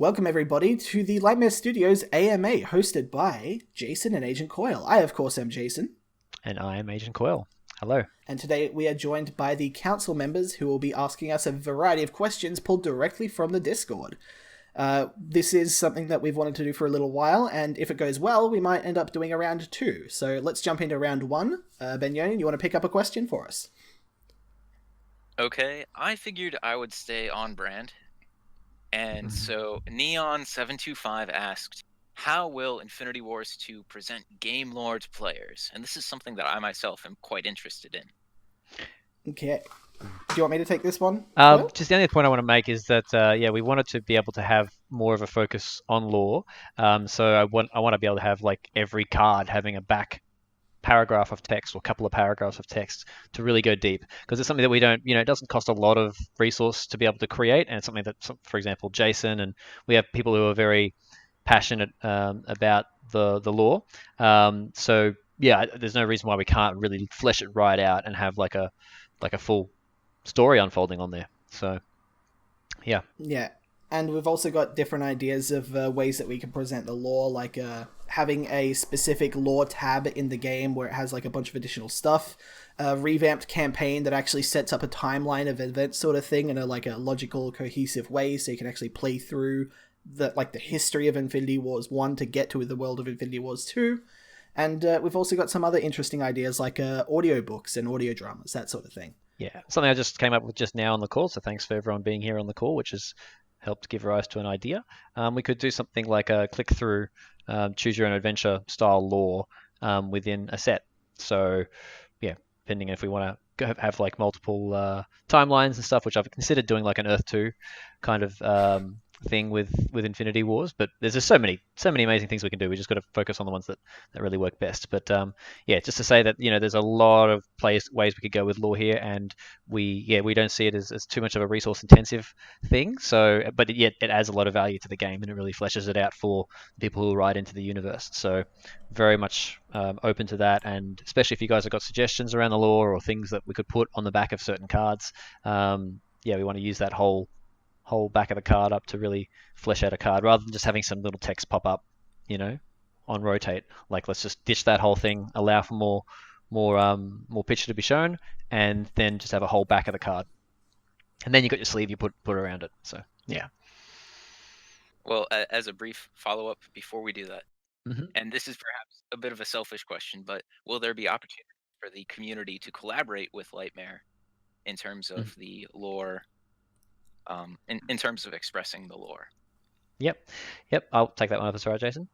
Welcome everybody to the Lightmare Studios AMA, hosted by Jason and Agent Coyle. I, of course, am Jason. And I am Agent Coyle. Hello. And today we are joined by the council members who will be asking us a variety of questions pulled directly from the Discord. This is something that we've wanted to do for a little while, and if it goes well, we might end up doing a round 2. So let's jump into round 1. Ben Yonan, you want to pick up a question for us? Okay, I figured I would stay on brand. And so Neon725 asked, how will Infinity Wars 2 present game lore to players? And this is something that I myself am quite interested in. Okay. Do you want me to take this one? Just the only point I want to make is that, we wanted to be able to have more of a focus on lore. So I want to be able to have like every card having a back paragraph of text or a couple of paragraphs of text to really go deep, because it's something that we don't, it doesn't cost a lot of resource to be able to create, and it's something that, for example, Jason and we have people who are very passionate about the lore. So yeah, there's no reason why we can't really flesh it right out and have like a full story unfolding on there. So yeah. And we've also got different ideas of ways that we can present the lore, like having a specific lore tab in the game where it has like a bunch of additional stuff, a revamped campaign that actually sets up a timeline of events sort of thing in a logical, cohesive way, so you can actually play through the history of Infinity Wars 1 to get to the world of Infinity Wars 2. And we've also got some other interesting ideas like audiobooks and audio dramas, that sort of thing. Yeah, something I just came up with just now on the call, so thanks for everyone being here on the call, which has helped give rise to an idea. We could do something like a click-through, choose your own adventure style lore within a set. So yeah, depending if we want to have like multiple timelines and stuff, which I've considered doing like an Earth 2 kind of thing with Infinity Wars, but there's just so many amazing things we can do. We just got to focus on the ones that really work best. But just to say that there's a lot of ways we could go with lore here, and we don't see it as too much of a resource intensive thing. So, but yet it adds a lot of value to the game, and it really fleshes it out for people who write into the universe. So very much open to that, and especially if you guys have got suggestions around the lore or things that we could put on the back of certain cards. We want to use that whole back of the card up to really flesh out a card, rather than just having some little text pop up, on rotate. Like, let's just ditch that whole thing, allow for more picture to be shown, and then just have a whole back of the card. And then you got your sleeve you put around it. So yeah. Well, as a brief follow-up before we do that, Mm-hmm. and this is perhaps a bit of a selfish question, but will there be opportunity for the community to collaborate with Lightmare in terms of the lore? In terms of expressing the lore. Yep. I'll take that one up as well, Jason.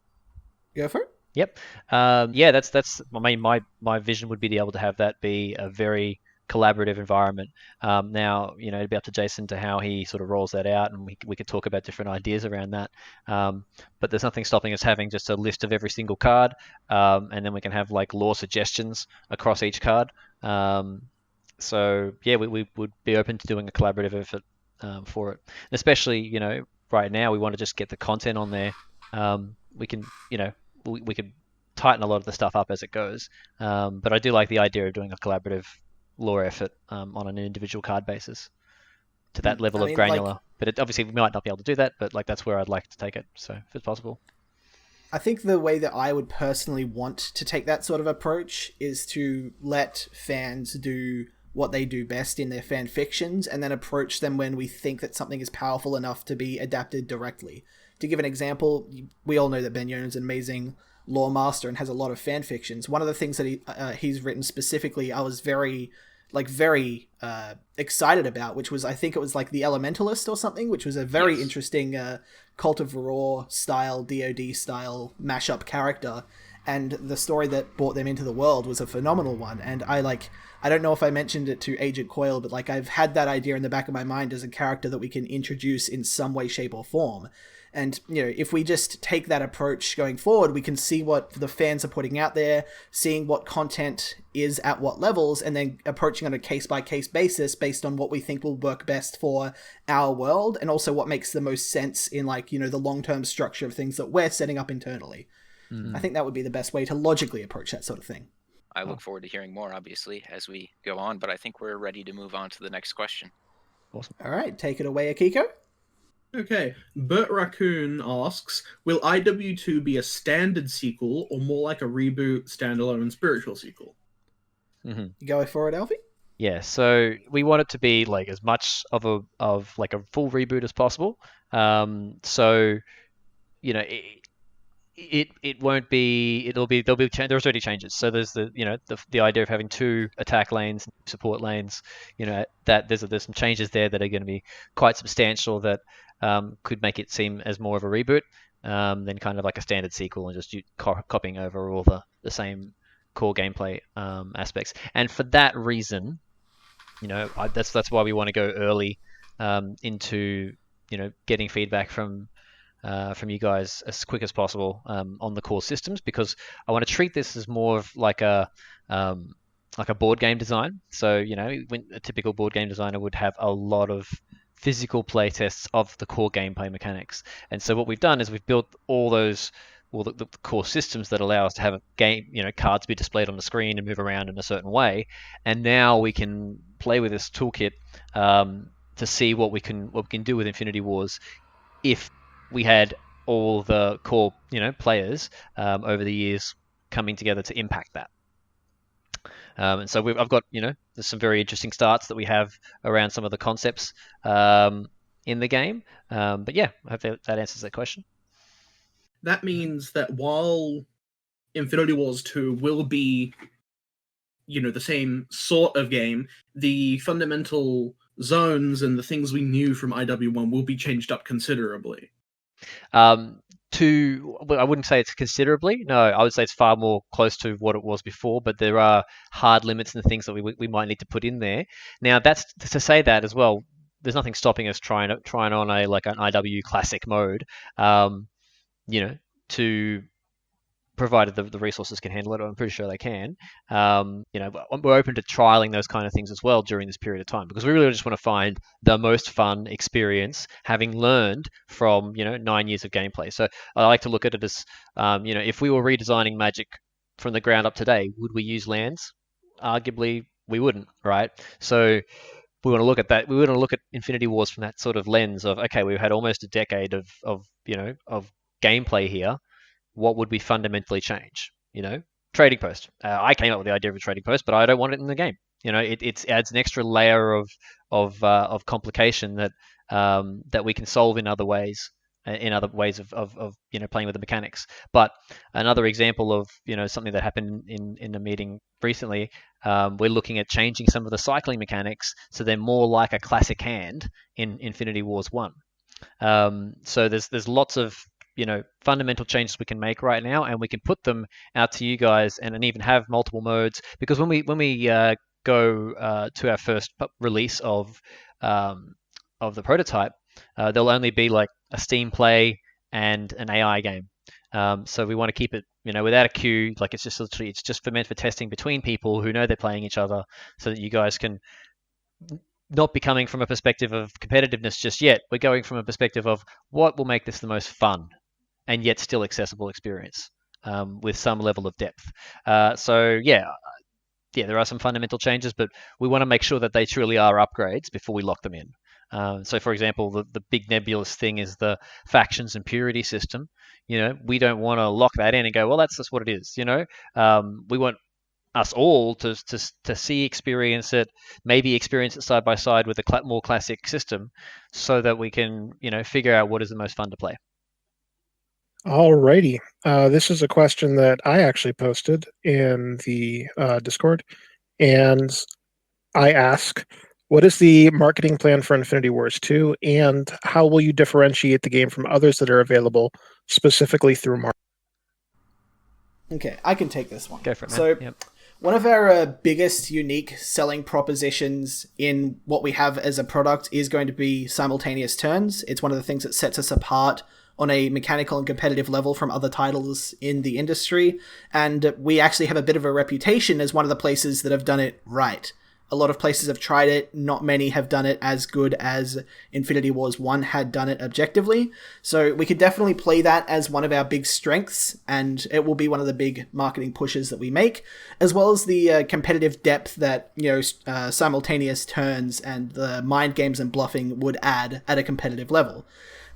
Go for it. Yep. That's. I mean, my vision would be to be able to have that be a very collaborative environment. Now, it'd be up to Jason to how he sort of rolls that out, and we could talk about different ideas around that. But there's nothing stopping us having just a list of every single card, and then we can have like lore suggestions across each card. So yeah, we would be open to doing a collaborative effort for it, and especially right now we want to just get the content on there. We can we could tighten a lot of the stuff up as it goes, but I do like the idea of doing a collaborative lore effort on an individual card basis to that level of granular. But obviously we might not be able to do that, but that's where I'd like to take it, so if it's possible. I think the way that I would personally want to take that sort of approach is to let fans do what they do best in their fan fictions, and then approach them when we think that something is powerful enough to be adapted directly. To give an example, we all know that Ben Yonan's an amazing lore master and has a lot of fan fictions. One of the things that he's written specifically, I was very excited about, which was, I think it was like The Elementalist or something, which was a very interesting Cult of Varor style, DoD style mashup character. And the story that brought them into the world was a phenomenal one. And I don't know if I mentioned it to Agent Coyle, but I've had that idea in the back of my mind as a character that we can introduce in some way, shape, or form. And, if we just take that approach going forward, we can see what the fans are putting out there, seeing what content is at what levels, and then approaching on a case-by-case basis based on what we think will work best for our world, and also what makes the most sense in, the long-term structure of things that we're setting up internally. I think that would be the best way to logically approach that sort of thing. I look forward to hearing more, obviously, as we go on, but I think we're ready to move on to the next question. Awesome. All right, take it away, Akiko. Okay, Bert Raccoon asks, will IW2 be a standard sequel or more like a reboot, standalone, and spiritual sequel? Mm-hmm. You go for it, Alfie? Yeah, so we want it to be like as much of like a full reboot as possible. So it won't be there's already changes. So there's the idea of having two attack lanes, support lanes. That there's some changes there that are going to be quite substantial that could make it seem as more of a reboot than kind of like a standard sequel and just copying over all the same core gameplay aspects. And for that reason, that's why we want to go early into getting feedback from you guys as quick as possible on the core systems, because I want to treat this as more of like a board game design. So when a typical board game designer would have a lot of physical play tests of the core gameplay mechanics. And so what we've done is we've built all those the core systems that allow us to have a game, cards be displayed on the screen and move around in a certain way. And now we can play with this toolkit to see what we can do with Infinity Wars if we had all the core players over the years coming together to impact that. And so I've got there's some very interesting starts that we have around some of the concepts in the game. But yeah, I hope that answers that question. That means that while Infinity Wars 2 will be the same sort of game, the fundamental zones and the things we knew from IW1 will be changed up considerably. I wouldn't say it's considerably. No, I would say it's far more close to what it was before, but there are hard limits and things that we might need to put in there. Now, that's to say that as well. There's nothing stopping us trying on an IW classic mode, to provided the resources can handle it. I'm pretty sure they can. We're open to trialing those kind of things as well during this period of time, because we really just want to find the most fun experience, having learned from 9 years of gameplay. So I like to look at it as if we were redesigning Magic from the ground up today, would we use lands? Arguably, we wouldn't, right? So we want to look at that. We want to look at Infinity Wars from that sort of lens of, okay, we've had almost a decade of gameplay here. What would we fundamentally change? Trading post. I came up with the idea of a trading post, but I don't want it in the game. It adds an extra layer of complication that we can solve in other ways, of playing with the mechanics. But another example of something that happened in a meeting recently, we're looking at changing some of the cycling mechanics so they're more like a classic hand in Infinity Wars 1. So there's lots of fundamental changes we can make right now, and we can put them out to you guys and even have multiple modes, because when we go to our first release of the prototype, there'll only be like a Steam play and an AI game. So we want to keep it without a queue, like it's just meant for testing between people who know they're playing each other, so that you guys can not be coming from a perspective of competitiveness just yet. We're going from a perspective of what will make this the most fun and yet still accessible experience with some level of depth. So there are some fundamental changes, but we want to make sure that they truly are upgrades before we lock them in. So, for example, the big nebulous thing is the factions and purity system. We don't want to lock that in and go, well, that's just what it is. We want us all to experience it side by side with a more classic system, so that we can figure out what is the most fun to play. Alrighty. This is a question that I actually posted in the Discord, and I ask, what is the marketing plan for Infinity Wars 2, and how will you differentiate the game from others that are available, specifically through marketing? Okay, I can take this one. Go for it, man. So, yep. One of our biggest unique selling propositions in what we have as a product is going to be simultaneous turns. It's one of the things that sets us apart on a mechanical and competitive level from other titles in the industry, and we actually have a bit of a reputation as one of the places that have done it right. A lot of places have tried it. Not many have done it as good as Infinity Wars 1 had done it objectively. So we could definitely play that as one of our big strengths, and it will be one of the big marketing pushes that we make, as well as the competitive depth that, simultaneous turns and the mind games and bluffing would add at a competitive level.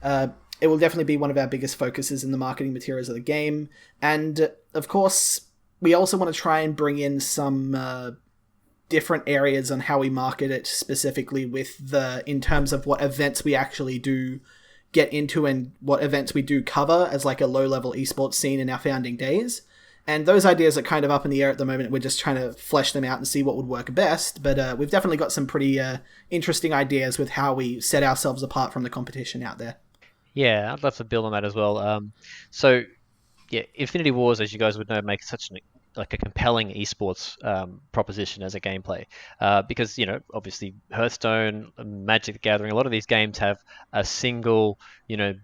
It will definitely be one of our biggest focuses in the marketing materials of the game. And, of course, we also want to try and bring in some different areas on how we market it, specifically in terms of what events we actually do get into and what events we do cover as like a low-level esports scene in our founding days. And those ideas are kind of up in the air at the moment. We're just trying to flesh them out and see what would work best. But we've definitely got some pretty interesting ideas with how we set ourselves apart from the competition out there. Yeah, I'd love to build on that as well. So, yeah, Infinity Wars, as you guys would know, makes such a compelling esports proposition as a gameplay, because obviously Hearthstone, Magic the Gathering, a lot of these games have a single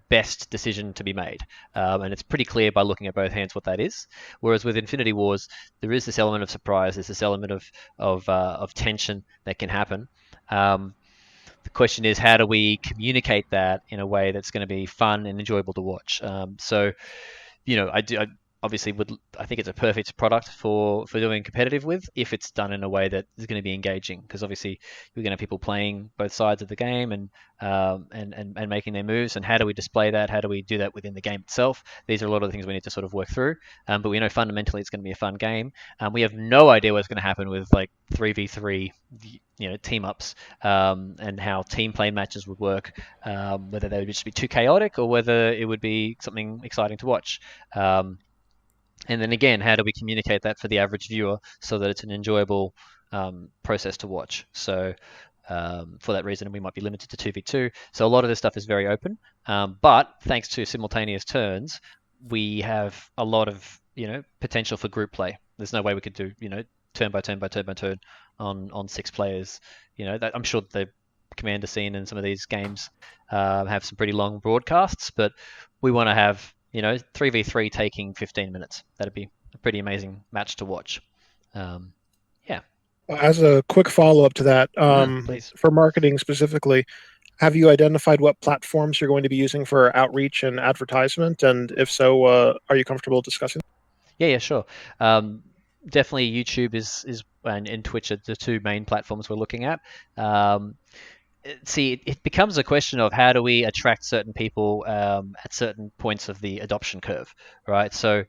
best decision to be made, and it's pretty clear by looking at both hands what that is. Whereas with Infinity Wars, there is this element of surprise, there's this element of tension that can happen. The question is, how do we communicate that in a way that's going to be fun and enjoyable to watch? I obviously I think it's a perfect product for doing competitive with, if it's done in a way that is going to be engaging, because obviously you're going to have people playing both sides of the game and making their moves. And how do we display that? How do we do that within the game itself? These are a lot of the things we need to sort of work through. But we know fundamentally it's going to be a fun game. We have no idea what's going to happen with like 3v3 team ups, and how team play matches would work, whether they would just be too chaotic or whether it would be something exciting to watch. And then again, how do we communicate that for the average viewer so that it's an enjoyable process to watch? So for that reason, we might be limited to 2v2. So a lot of this stuff is very open. But thanks to simultaneous turns, we have a lot of potential for group play. There's no way we could do turn by turn by turn by turn on 6 players. I'm sure the commander scene in some of these games have some pretty long broadcasts, but we want to have 3v3 taking 15 minutes. That'd be a pretty amazing match to watch. Yeah. As a quick follow-up to that, please. For marketing specifically, have you identified what platforms you're going to be using for outreach and advertisement? And if so, are you comfortable discussing? Yeah, sure. Definitely YouTube is and Twitch are the 2 main platforms we're looking at. See, it becomes a question of how do we attract certain people at certain points of the adoption curve, right? So,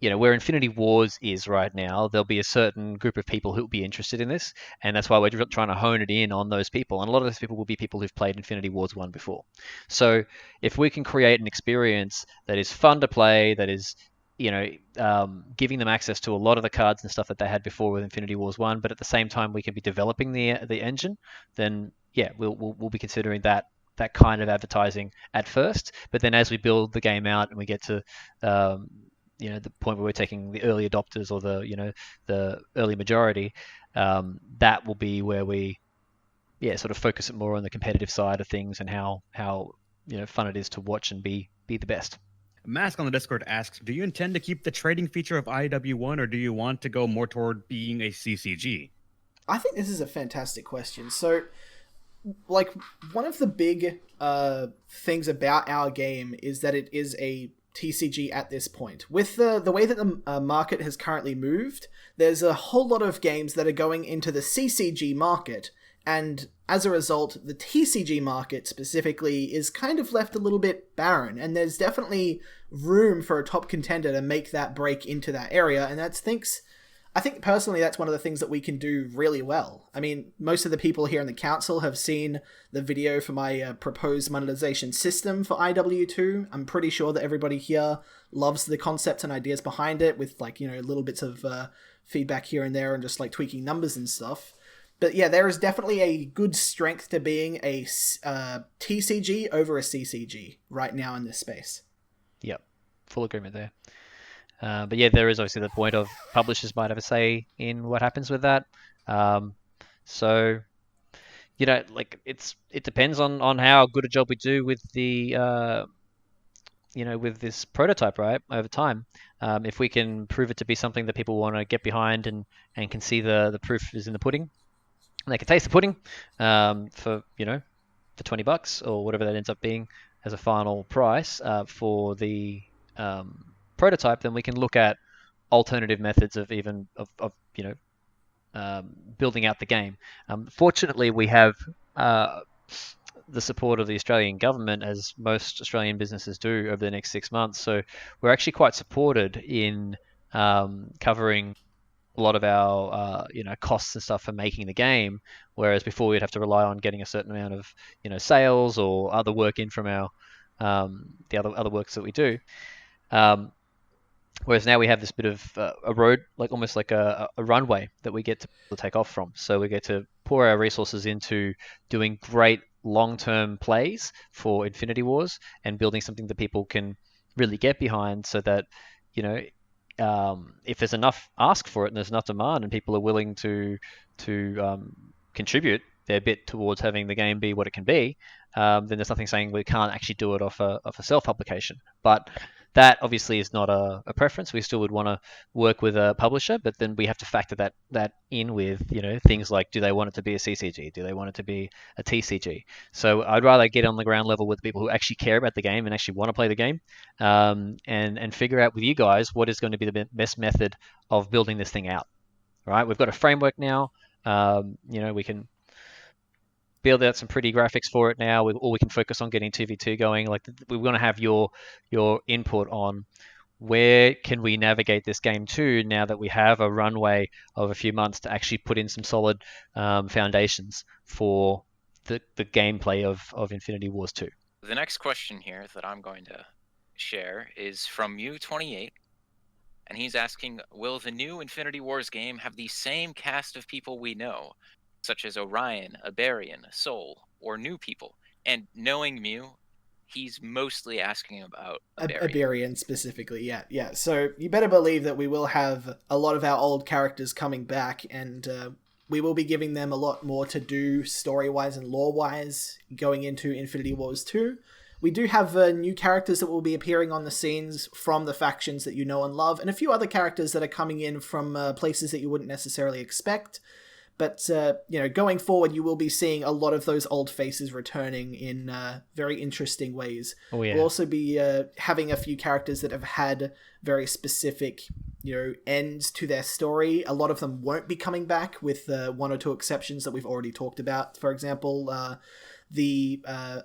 where Infinity Wars is right now, there'll be a certain group of people who will be interested in this, and that's why we're trying to hone it in on those people. And a lot of those people will be people who've played Infinity Wars 1 before. So if we can create an experience that is fun to play, that is giving them access to a lot of the cards and stuff that they had before with Infinity Wars 1, but at the same time we can be developing the engine, then yeah, we'll be considering that kind of advertising at first. But then as we build the game out and we get to the point where we're taking the early adopters or the early majority, that will be where we sort of focus it more on the competitive side of things and how fun it is to watch and be the best. Mask on the Discord asks, do you intend to keep the trading feature of IW1, or do you want to go more toward being a CCG? I think this is a fantastic question. So, like, one of the big things about our game is that it is a TCG at this point. With the way that the market has currently moved, there's a whole lot of games that are going into the CCG market, and as a result, the TCG market specifically is kind of left a little bit barren, and there's definitely room for a top contender to make that break into that area, and I think personally that's one of the things that we can do really well. I mean, most of the people here in the council have seen the video for my proposed monetization system for IW2. I'm pretty sure that everybody here loves the concept and ideas behind it, with little bits of feedback here and there and just tweaking numbers and stuff. But yeah, there is definitely a good strength to being a TCG over a CCG right now in this space. Yep, full agreement there. But yeah, there is obviously the point of publishers might have a say in what happens with that. So, it depends on how good a job we do with the with this prototype, right, over time. If we can prove it to be something that people want to get behind and can see the proof is in the pudding, And they can taste the pudding for for $20 or whatever that ends up being as a final price for the prototype. Then we can look at alternative methods of building out the game. Fortunately, we have the support of the Australian government, as most Australian businesses do over the next 6 months. So we're actually quite supported in covering a lot of our costs and stuff for making the game, whereas before we'd have to rely on getting a certain amount of sales or other work in from our the other works that we do. Whereas now we have this bit of a road, like almost like a runway that we get to take off from. So we get to pour our resources into doing great long-term plays for Infinity Wars and building something that people can really get behind, so that if there's enough ask for it and there's enough demand and people are willing to contribute their bit towards having the game be what it can be, then there's nothing saying we can't actually do it off a self-publication. But that obviously is not a preference. We still would want to work with a publisher, but then we have to factor that in with things like, do they want it to be a CCG? Do they want it to be a TCG? So I'd rather get on the ground level with people who actually care about the game and actually want to play the game, and figure out with you guys what is going to be the best method of building this thing out. Right? We've got a framework now. We can build out some pretty graphics for it now, or we can focus on getting 2v2 going. Like, we want to have your input on where can we navigate this game to now that we have a runway of a few months to actually put in some solid foundations for the gameplay of Infinity Wars 2. The next question here that I'm going to share is from U28, and he's asking, will the new Infinity Wars game have the same cast of people we know, such as Orion, Iberian, Soul, or new people? And knowing Mew, he's mostly asking about Iberian specifically, yeah. So you better believe that we will have a lot of our old characters coming back, and we will be giving them a lot more to do story-wise and lore-wise going into Infinity Wars 2. We do have new characters that will be appearing on the scenes from the factions that you know and love, and a few other characters that are coming in from places that you wouldn't necessarily expect. But, going forward, you will be seeing a lot of those old faces returning in very interesting ways. Oh, yeah. We'll also be having a few characters that have had very specific, ends to their story. A lot of them won't be coming back, with one or two exceptions that we've already talked about. For example, the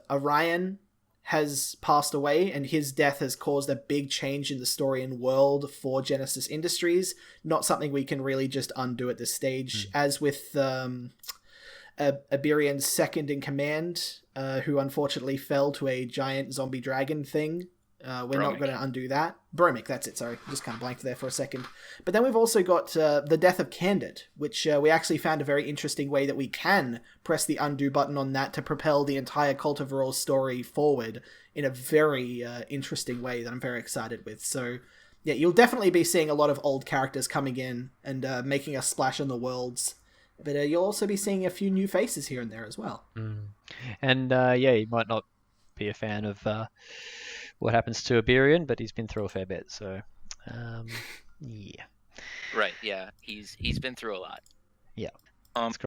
Orion has passed away, and his death has caused a big change in the story and world for Genesis Industries. Not something we can really just undo at this stage. As with Iberian's second in command, who unfortunately fell to a giant zombie dragon thing. We're not going to undo that. Bromic, that's it, sorry. Just kind of blanked there for a second. But then we've also got the death of Candid, which we actually found a very interesting way that we can press the undo button on that to propel the entire Cult of Roar story forward in a very interesting way that I'm very excited with. So, yeah, you'll definitely be seeing a lot of old characters coming in and making a splash on the worlds. But you'll also be seeing a few new faces here and there as well. And, you might not be a fan of what happens to Iberian, but he's been through a fair bit, so yeah. Right, yeah. He's been through a lot. Yeah.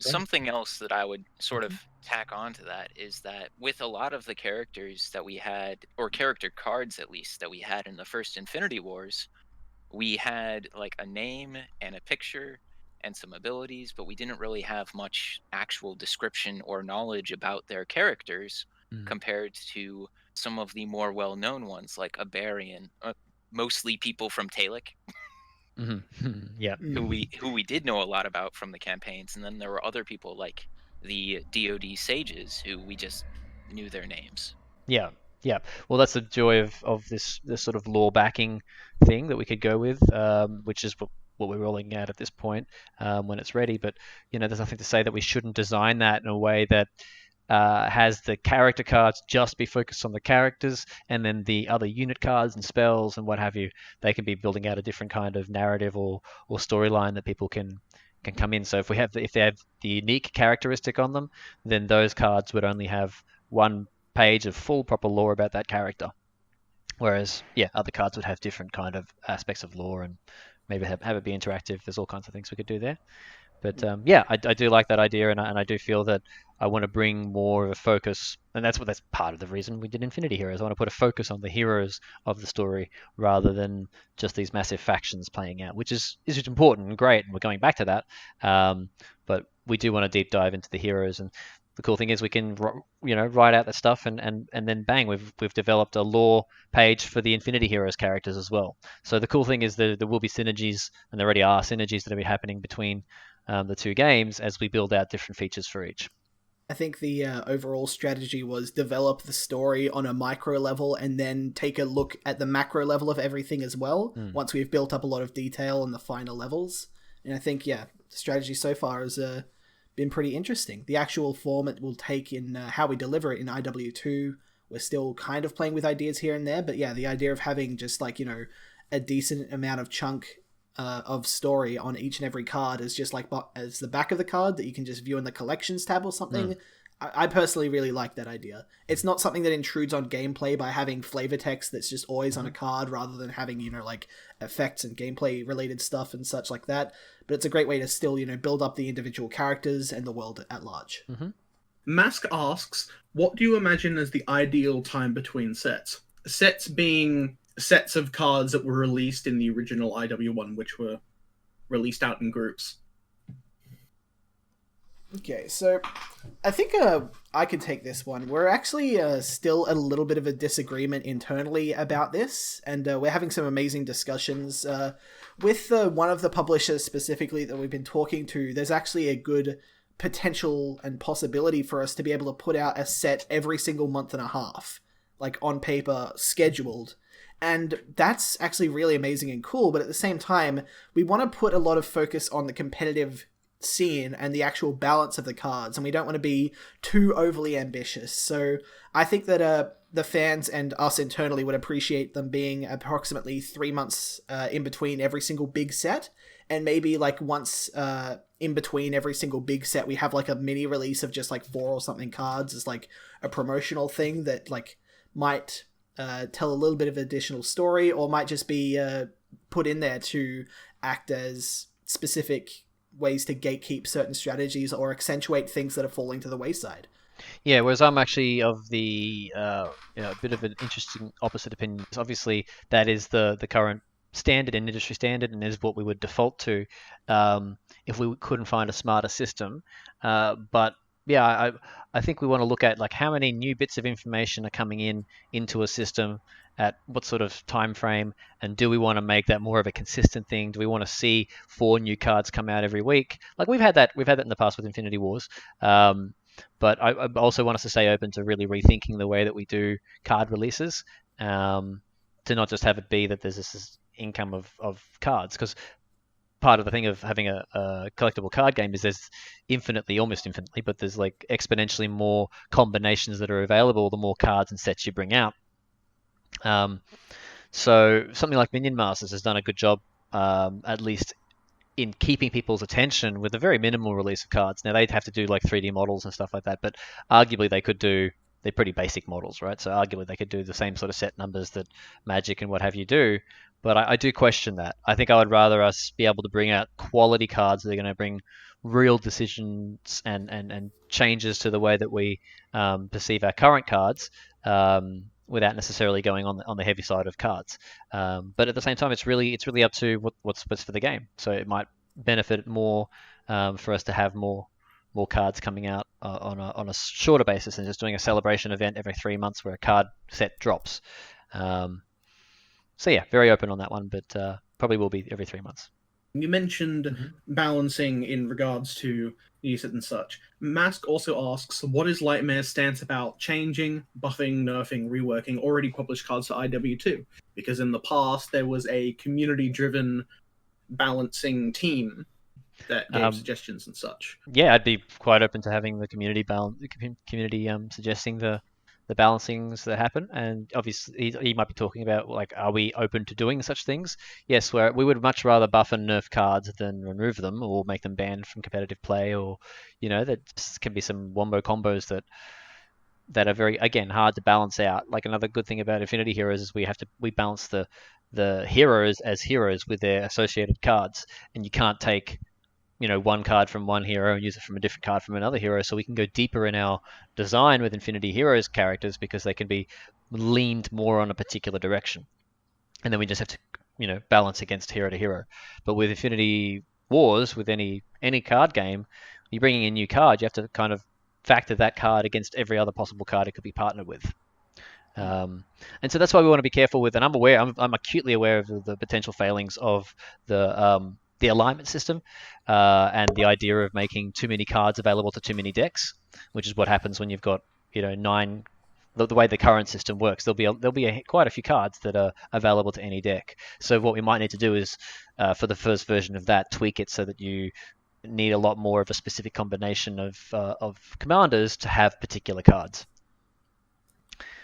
Something else that I would sort of tack on to that is that with a lot of the characters that we had, or character cards at least, that we had in the first Infinity Wars, we had like a name and a picture and some abilities, but we didn't really have much actual description or knowledge about their characters compared to some of the more well-known ones like Iberian, mostly people from Talic. Yeah. Who we did know a lot about from the campaigns, and then there were other people like the DoD sages who we just knew their names. Yeah. Well, that's the joy of this sort of lore backing thing that we could go with, which is what we're rolling out at this point when it's ready. But there's nothing to say that we shouldn't design that in a way that has the character cards just be focused on the characters, and then the other unit cards and spells and what have you, they can be building out a different kind of narrative or storyline that people can come in. So if they have the unique characteristic on them, then those cards would only have one page of full proper lore about that character. Whereas, other cards would have different kind of aspects of lore and maybe have it be interactive. There's all kinds of things we could do there. But yeah, I do like that idea, and I do feel that I want to bring more of a focus, and that's part of the reason we did Infinity Heroes. I want to put a focus on the heroes of the story rather than just these massive factions playing out, which is important and great, and we're going back to that. But we do want to deep dive into the heroes, and the cool thing is we can write out the stuff and then bang, we've developed a lore page for the Infinity Heroes characters as well. So the cool thing is that there will be synergies, and there already are synergies that will be happening between the two games as we build out different features for each. I think the overall strategy was develop the story on a micro level and then take a look at the macro level of everything as well, once we've built up a lot of detail on the finer levels. And I think, the strategy so far has been pretty interesting. The actual form it will take in how we deliver it in IW2, we're still kind of playing with ideas here and there, but the idea of having just a decent amount of chunk of story on each and every card is just as the back of the card that you can just view in the collections tab or something. I personally really like that idea. It's not something that intrudes on gameplay by having flavor text that's just always on a card rather than having, effects and gameplay related stuff and such like that. But it's a great way to still, build up the individual characters and the world at large. Mask asks, what do you imagine as the ideal time between sets? Sets being sets of cards that were released in the original IW1, which were released out in groups. Okay, so I think I could take this one. We're actually still a little bit of a disagreement internally about this, and we're having some amazing discussions. With one of the publishers specifically that we've been talking to, there's actually a good potential and possibility for us to be able to put out a set every single month and a half, on paper, scheduled. And that's actually really amazing and cool, but at the same time, we want to put a lot of focus on the competitive scene and the actual balance of the cards, and we don't want to be too overly ambitious. So I think that the fans and us internally would appreciate them being approximately 3 months in between every single big set, and maybe once in between every single big set we have a mini release of just 4 or something cards as a promotional thing that might tell a little bit of additional story, or might just be put in there to act as specific ways to gatekeep certain strategies or accentuate things that are falling to the wayside. Yeah, whereas I'm actually of the a bit of an interesting opposite opinion. Obviously, that is the current standard and industry standard, and is what we would default to if we couldn't find a smarter system. But yeah, I think we want to look at how many new bits of information are coming into a system at what sort of time frame, and do we want to make that more of a consistent thing? Do we want to see 4 new cards come out every week? We've had that in the past with Infinity Wars. But I also want us to stay open to really rethinking the way that we do card releases, to not just have it be that there's this income of cards, because part of the thing of having a collectible card game is there's almost infinitely, but there's exponentially more combinations that are available the more cards and sets you bring out. So something like Minion Masters has done a good job, at least in keeping people's attention with a very minimal release of cards. Now they'd have to do 3D models and stuff like that, but arguably they're pretty basic models, right? So arguably they could do the same sort of set numbers that Magic and what have you do. But I do question that. I think I would rather us be able to bring out quality cards that are going to bring real decisions and changes to the way that we perceive our current cards, without necessarily going on the heavy side of cards. But at the same time, it's really up to what's best for the game. So it might benefit more for us to have more cards coming out on a shorter basis than just doing a celebration event every 3 months where a card set drops. So yeah, very open on that one, but probably will be every 3 months. You mentioned balancing in regards to use it and such. Mask also asks, what is Lightmare's stance about changing, buffing, nerfing, reworking already published cards for IW2? Because in the past, there was a community-driven balancing team that gave suggestions and such. Yeah, I'd be quite open to having the community suggesting the balancings that happen, and obviously he might be talking about are we open to doing such things? Yes, we would much rather buff and nerf cards than remove them or make them banned from competitive play, or that can be some wombo combos that are very, again, hard to balance out. Another good thing about Infinity Heroes is we balance the heroes as heroes with their associated cards, and you can't take one card from one hero and use it from a different card from another hero, so we can go deeper in our design with Infinity Heroes characters because they can be leaned more on a particular direction. And then we just have to, balance against hero to hero. But with Infinity Wars, with any card game, you're bringing a new card, you have to kind of factor that card against every other possible card it could be partnered with. And so that's why we want to be careful with, and I'm acutely aware of the potential failings of the alignment system and the idea of making too many cards available to too many decks, which is what happens when you've got 9. The way the current system works, there'll be quite a few cards that are available to any deck. So what we might need to do is, for the first version of that, tweak it so that you need a lot more of a specific combination of commanders to have particular cards.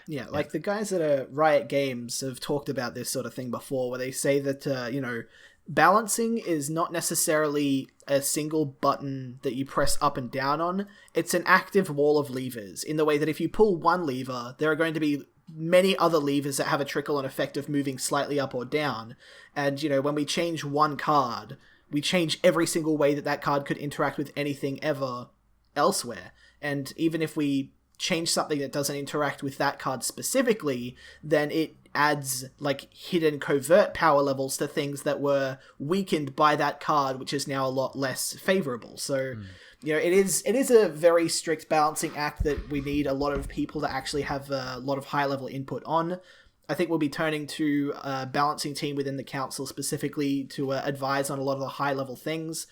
Yeah, like the guys at Riot Games have talked about this sort of thing before, where they say that balancing is not necessarily a single button that you press up and down on. It's an active wall of levers, in the way that if you pull one lever, there are going to be many other levers that have a trickle-on effect of moving slightly up or down. And, when we change one card, we change every single way that card could interact with anything ever elsewhere. And even if we change something that doesn't interact with that card specifically, then it adds hidden covert power levels to things that were weakened by that card, which is now a lot less favorable. So it is a very strict balancing act that we need a lot of people that actually have a lot of high level input on. I think we'll be turning to a balancing team within the council specifically to advise on a lot of the high level things.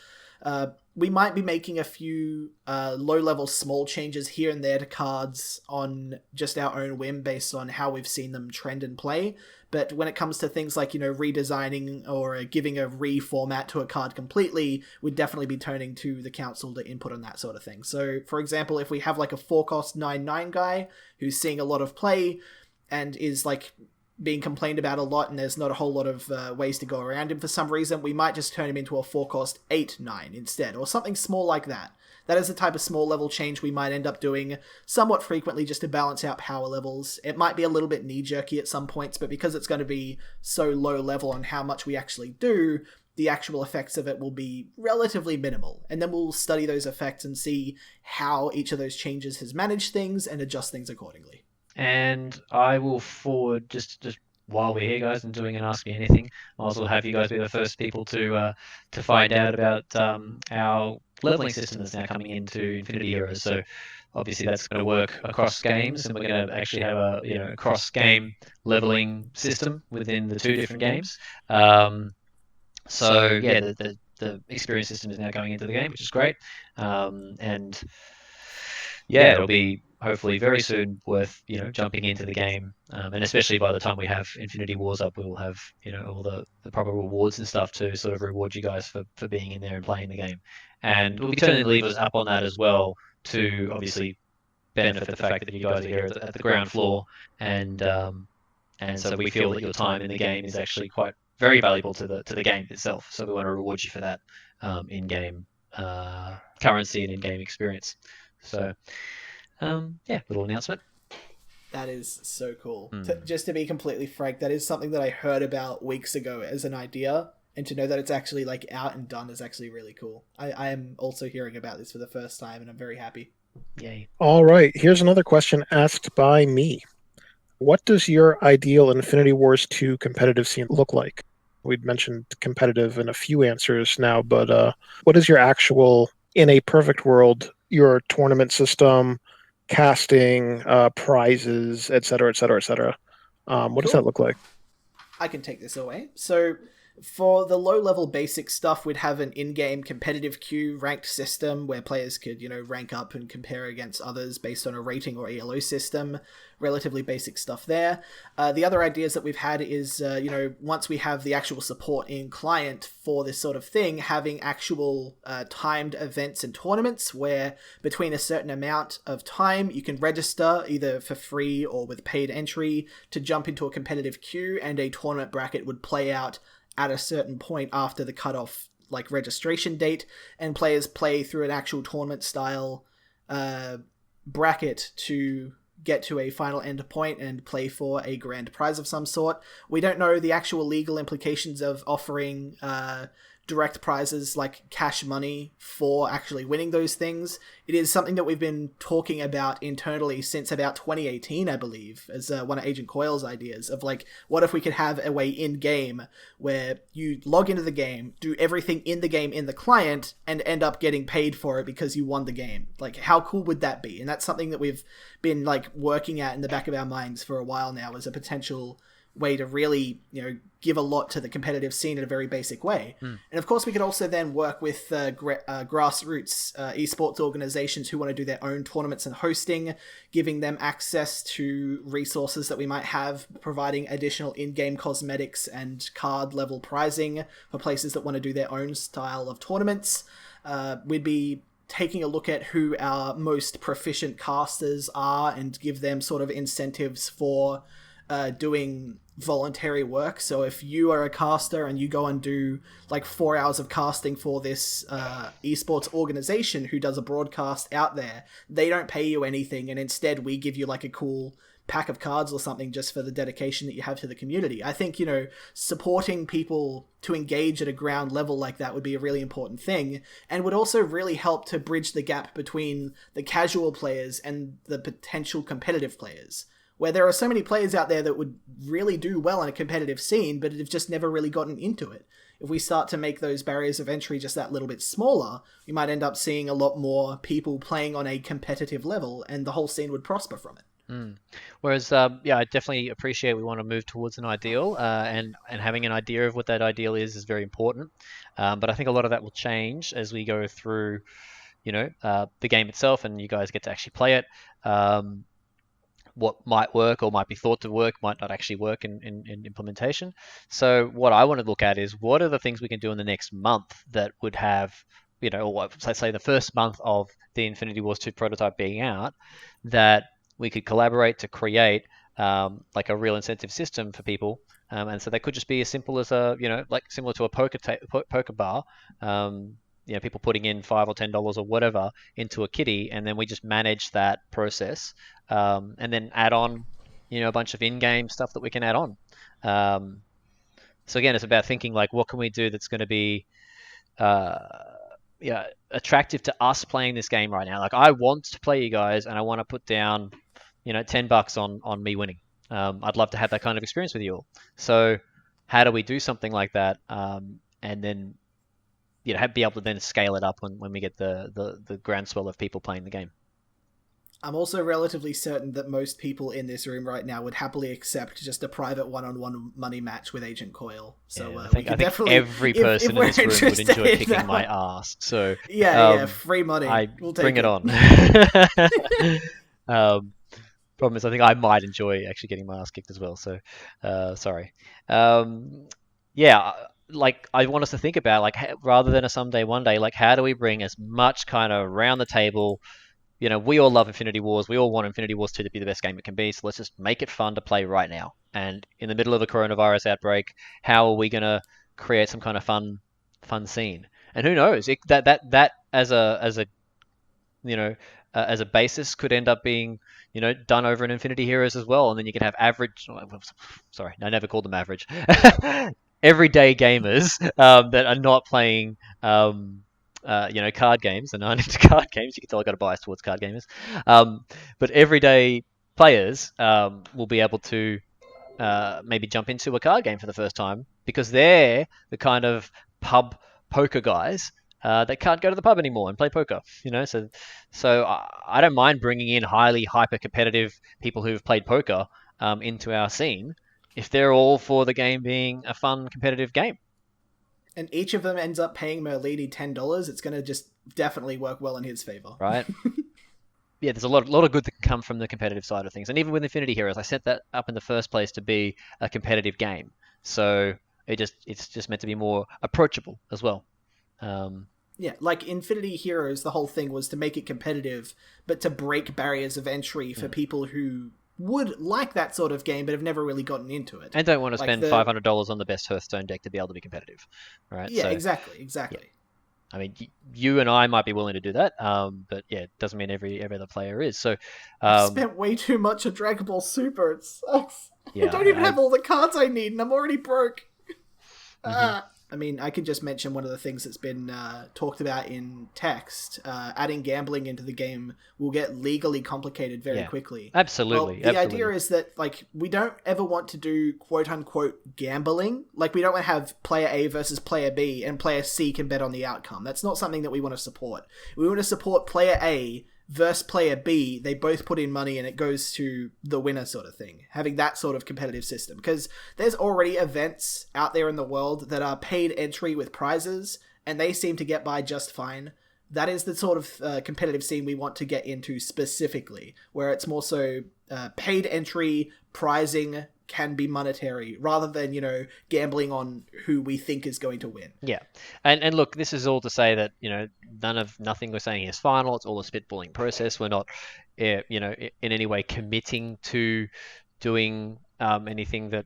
We might be making a few low-level small changes here and there to cards on just our own whim based on how we've seen them trend and play. But when it comes to things like, redesigning or giving a reformat to a card completely, we'd definitely be turning to the council to input on that sort of thing. So, for example, if we have a 4-cost 9/9 guy who's seeing a lot of play and is being complained about a lot, and there's not a whole lot of ways to go around him for some reason, we might just turn him into a 4-cost 8/9 instead, or something small like that. That is the type of small level change we might end up doing somewhat frequently just to balance out power levels. It might be a little bit knee-jerky at some points, but because it's going to be so low level on how much we actually do, the actual effects of it will be relatively minimal. And then we'll study those effects and see how each of those changes has managed things and adjust things accordingly. And I will forward, just while we're here, guys, and doing an Ask Me Anything, I'll also have you guys be the first people to find out about our leveling system that's now coming into Infinity Heroes. So obviously that's going to work across games, and we're going to actually have a cross-game leveling system within the 2 different games. So yeah, the experience system is now going into the game, which is great. And yeah, it'll be hopefully very soon worth jumping into the game, and especially by the time we have Infinity Wars up, we will have all the proper rewards and stuff to sort of reward you guys for being in there and playing the game. And we'll be turning the levers up on that as well to obviously benefit the fact that you guys are here at the ground floor, and so we feel that your time in the game is actually quite very valuable to the game itself. So we want to reward you for that in-game currency and in-game experience. So little announcement. That is so cool. Just to be completely frank, that is something that I heard about weeks ago as an idea, and to know that it's actually out and done is actually really cool. I am also hearing about this for the first time, and I'm very happy. Yay. All right, here's another question asked by me. What does your ideal Infinity Wars 2 competitive scene look like? We'd mentioned competitive in a few answers now, but what is your actual, in a perfect world, your tournament system, casting, prizes, etc., etc., etc.? What does that look like? I can take this away. So for the low-level basic stuff, we'd have an in-game competitive queue ranked system where players could, rank up and compare against others based on a rating or ELO system. Relatively basic stuff there. The other ideas that we've had is, once we have the actual support in client for this sort of thing, having actual timed events and tournaments where between a certain amount of time you can register either for free or with paid entry to jump into a competitive queue, and a tournament bracket would play out at a certain point after the cutoff registration date, and players play through an actual tournament style bracket to get to a final end point and play for a grand prize of some sort. We don't know the actual legal implications of offering direct prizes like cash money for actually winning those things. It is something that we've been talking about internally since about 2018, I believe, as one of Agent Coyle's ideas of like, what if we could have a way in game where you log into the game, do everything in the game in the client, and end up getting paid for it because you won the game. Like, how cool would that be? And that's something that we've been like working at in the back of our minds for a while now as a potential way to really, give a lot to the competitive scene in a very basic way. And of course, we could also then work with grassroots esports organizations who want to do their own tournaments and hosting, giving them access to resources that we might have, providing additional in-game cosmetics and card level prizing for places that want to do their own style of tournaments. We'd be taking a look at who our most proficient casters are and give them sort of incentives for doing voluntary work. So if you are a caster and you go and do like 4 hours of casting for this esports organization who does a broadcast out there, they don't pay you anything, and instead we give you like a cool pack of cards or something just for the dedication that you have to the community. I think, supporting people to engage at a ground level like that would be a really important thing, and would also really help to bridge the gap between the casual players and the potential competitive players, where there are so many players out there that would really do well in a competitive scene, but have just never really gotten into it. If we start to make those barriers of entry just that little bit smaller, we might end up seeing a lot more people playing on a competitive level, and the whole scene would prosper from it. Whereas, I definitely appreciate we want to move towards an ideal, and having an idea of what that ideal is very important. But I think a lot of that will change as we go through, the game itself, and you guys get to actually play it. What might work or might be thought to work might not actually work in implementation. So what I want to look at is what are the things we can do in the next month that would have, or let's say the first month of the Infinity Wars 2 prototype being out, that we could collaborate to create like a real incentive system for people. And so that could just be as simple as like similar to a poker bar. People putting in $5 or $10 or whatever into a kitty, and then we just manage that process, and then add on, a bunch of in-game stuff that we can add on. So again, it's about thinking like, what can we do that's going to be attractive to us playing this game right now? Like, I want to play you guys, and I want to put down, $10 on me winning. I'd love to have that kind of experience with you all. So how do we do something like that, and then be able to then scale it up when we get the groundswell of people playing the game? I'm also relatively certain that most people in this room right now would happily accept just a private one-on-one money match with Agent Coyle. So I think every person in this room would enjoy kicking my ass. So free money. We'll bring it on. Problem is, I think I might enjoy actually getting my ass kicked as well. So sorry. Like, I want us to think about, like, rather than a someday one day, like, how do we bring as much kind of around the table? We all love Infinity Wars. We all want Infinity Wars 2 to be the best game it can be. So let's just make it fun to play right now. And in the middle of a coronavirus outbreak, how are we going to create some kind of fun scene? And who knows? That as a basis could end up being, done over in Infinity Heroes as well. And then you can have average. Sorry, I never called them average. Everyday gamers that are not playing, card games, and aren't into card games. You can tell I got a bias towards card gamers. But everyday players will be able to maybe jump into a card game for the first time because they're the kind of pub poker guys that can't go to the pub anymore and play poker. So I don't mind bringing in highly hyper competitive people who've played poker into our scene, if they're all for the game being a fun, competitive game. And each of them ends up paying Merlini $10, it's going to just definitely work well in his favor. Right. Yeah, there's a lot of good that can come from the competitive side of things. And even with Infinity Heroes, I set that up in the first place to be a competitive game. So it's just meant to be more approachable as well. Yeah, like Infinity Heroes, the whole thing was to make it competitive, but to break barriers of entry for people who would like that sort of game but have never really gotten into it. And don't want to spend $500 on the best Hearthstone deck to be able to be competitive. Right? Yeah, so, exactly. Yeah. I mean, you and I might be willing to do that, but yeah, it doesn't mean every other player is. So I've spent way too much on Dragon Ball Super. It sucks. Yeah, I don't even have all the cards I need, and I'm already broke. I mean, I can just mention one of the things that's been talked about in text. Adding gambling into the game will get legally complicated very quickly. Absolutely. Well, the idea is that, like, we don't ever want to do quote-unquote gambling. Like, we don't want to have player A versus player B and player C can bet on the outcome. That's not something that we want to support. We want to support player A versus player B. They both put in money and it goes to the winner sort of thing. Having that sort of competitive system. Because there's already events out there in the world that are paid entry with prizes and they seem to get by just fine. That is the sort of competitive scene we want to get into specifically, where it's more so paid entry, prizing can be monetary, rather than, you know, gambling on who we think is going to win. Yeah. And look, this is all to say that, you know, nothing we're saying here is final. It's all a spitballing process. We're not, you know, in any way committing to doing anything that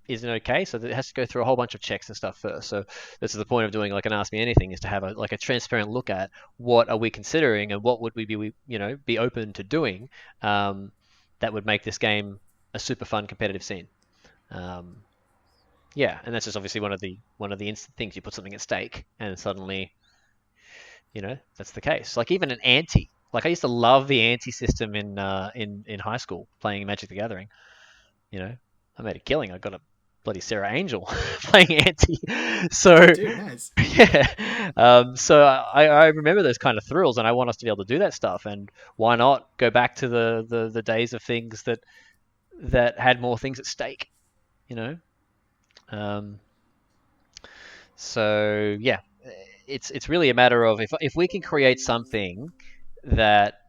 isn't okay. So it has to go through a whole bunch of checks and stuff first. So this is the point of doing like an Ask Me Anything, is to have a transparent look at what are we considering and what would we be, you know, be open to doing that would make this game a super fun competitive scene. Yeah, and that's just obviously one of the instant things. You put something at stake, and suddenly, you know, that's the case. Like even an ante. Like I used to love the ante system in high school playing Magic the Gathering. You know, I made a killing. I got a bloody Sarah Angel playing ante. So Dude, nice. Yeah. So I remember those kind of thrills, and I want us to be able to do that stuff. And why not go back to the days of things that had more things at stake, you know? So yeah, it's really a matter of if we can create something that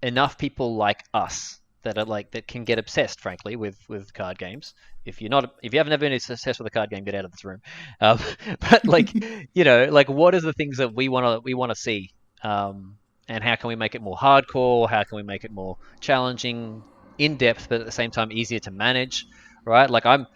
enough people like us that can get obsessed, frankly, with card games. If you haven't ever been obsessed with a card game, get out of this room. But like, you know, like what are the things that we want to see, and how can we make it more hardcore? How can we make it more challenging, in depth, but at the same time easier to manage, right? Like I'm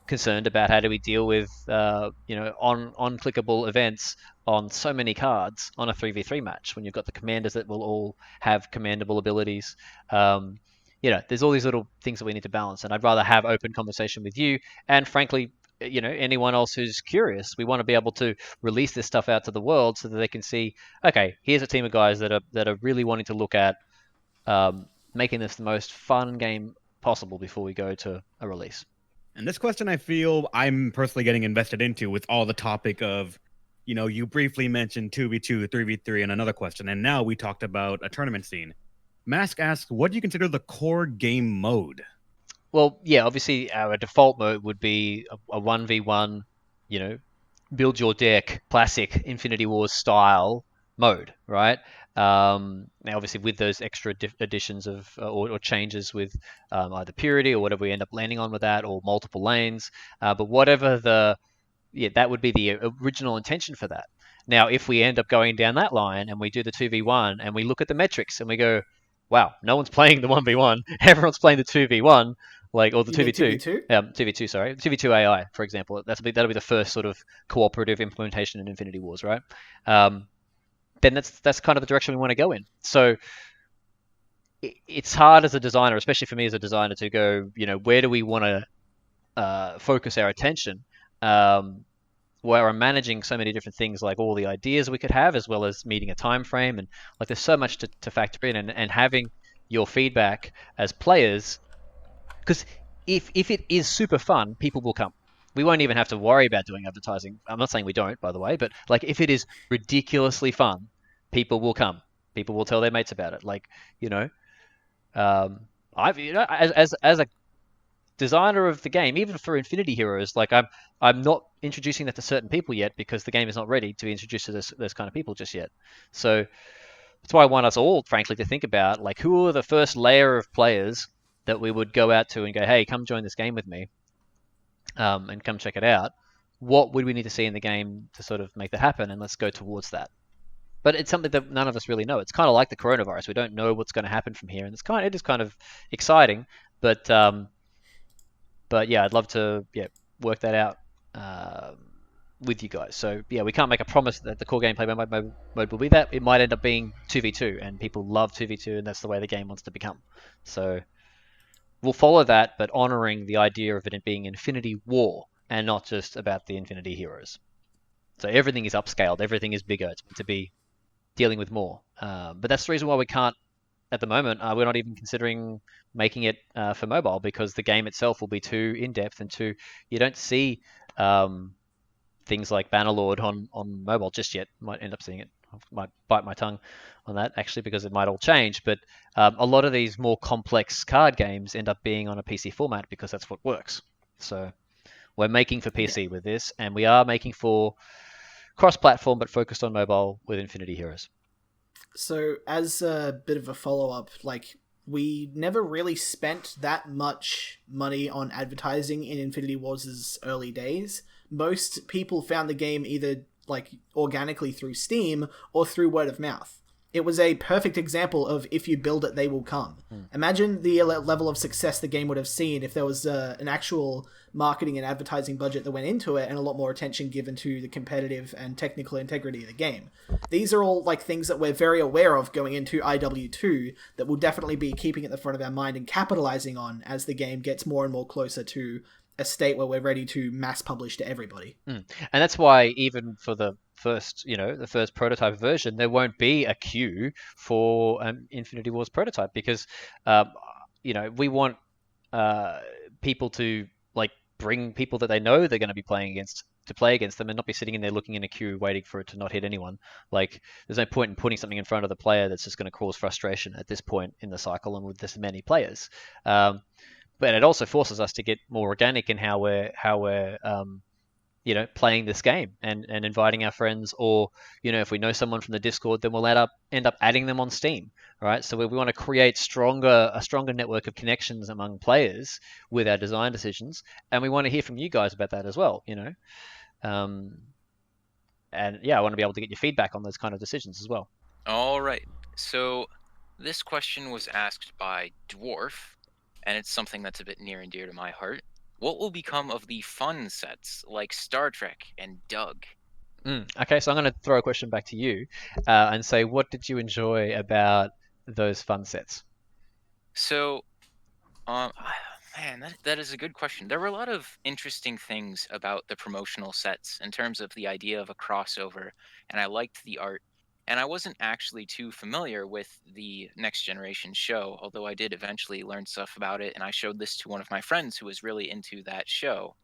concerned about how do we deal with you know, on clickable events on so many cards on a 3v3 match when you've got the commanders that will all have commandable abilities. You know, there's all these little things that we need to balance, and I'd rather have open conversation with you and frankly, you know, anyone else who's curious. We want to be able to release this stuff out to the world so that they can see, okay, here's a team of guys that are really wanting to look at making this the most fun game possible before we go to a release. And this question I feel I'm personally getting invested into with all the topic of, you know, you briefly mentioned 2v2, 3v3, and another question, and now we talked about a tournament scene. Mask asks, what do you consider the core game mode? Well, yeah, obviously our default mode would be a 1v1, you know, build your deck, classic Infinity Wars style mode, right? Now, obviously, with those extra additions of or changes with either purity or whatever we end up landing on with that, or multiple lanes, but whatever that would be the original intention for that. Now, if we end up going down that line and we do the 2v1 and we look at the metrics and we go, wow, no one's playing the 1v1, everyone's playing the 2v1, like, or the 2v2. 2v2, sorry. 2v2 AI, for example. That'll be the first sort of cooperative implementation in Infinity Wars, right? Then that's kind of the direction we want to go in. So it's hard as a designer, especially for me as a designer, to go, you know, where do we want to focus our attention? Where I'm managing so many different things, like all the ideas we could have, as well as meeting a time frame, and like there's so much to factor in, and having your feedback as players, because if it is super fun, people will come. We won't even have to worry about doing advertising. I'm not saying we don't, by the way, but like if it is ridiculously fun, people will come. People will tell their mates about it. Like, you know, as a designer of the game, even for Infinity Heroes, like I'm not introducing that to certain people yet because the game is not ready to be introduced to those kind of people just yet. So that's why I want us all, frankly, to think about, like, who are the first layer of players that we would go out to and go, hey, come join this game with me, and come check it out. What would we need to see in the game to sort of make that happen, and let's go towards that. But it's something that none of us really know. It's kind of like the coronavirus. We don't know what's going to happen from here, and it is kind of exciting, but yeah, I'd love to work that out with you guys. So yeah, we can't make a promise that the core gameplay mode will be that. It might end up being 2v2, and people love 2v2, and that's the way the game wants to become. So we'll follow that, but honoring the idea of it being Infinity War and not just about the Infinity Heroes. So everything is upscaled, everything is bigger. It's meant to be dealing with more. But that's the reason why we can't, at the moment, we're not even considering making it for mobile, because the game itself will be too in-depth and you don't see things like Bannerlord on mobile just yet. Might end up seeing it. I might bite my tongue on that, actually, because it might all change. But a lot of these more complex card games end up being on a PC format because that's what works. So we're making for PC with this, and we are making for cross-platform but focused on mobile with Infinity Heroes. So, as a bit of a follow-up, like, we never really spent that much money on advertising in Infinity Wars' early days. Most people found the game either, like, organically through Steam or through word of mouth. It was a perfect example of if you build it, they will come. Imagine the level of success the game would have seen if there was an actual marketing and advertising budget that went into it and a lot more attention given to the competitive and technical integrity of the game. These are all like things that we're very aware of going into IW2 that we'll definitely be keeping at the front of our mind and capitalizing on as the game gets more and more closer to a state where we're ready to mass publish to everybody. And that's why even for the first prototype version, there won't be a queue for Infinity Wars prototype, because we want people to like bring people that they know they're going to be playing against to play against them, and not be sitting in there looking in a queue waiting for it to not hit anyone. Like, there's no point in putting something in front of the player that's just going to cause frustration at this point in the cycle and with this many players. But it also forces us to get more organic in how we're playing this game and inviting our friends, or if we know someone from the Discord, then we'll end up adding them on Steam, right? So we want to create a stronger network of connections among players with our design decisions, and we want to hear from you guys about that as well, and I want to be able to get your feedback on those kind of decisions as well. All right. So this question was asked by Dwarf, and it's something that's a bit near and dear to my heart. What will become of the fun sets like Star Trek and Doug? Okay, so I'm going to throw a question back to you and say, what did you enjoy about those fun sets? So, man, that is a good question. There were a lot of interesting things about the promotional sets in terms of the idea of a crossover, and I liked the art. And I wasn't actually too familiar with the Next Generation show, although I did eventually learn stuff about it, and I showed this to one of my friends who was really into that show,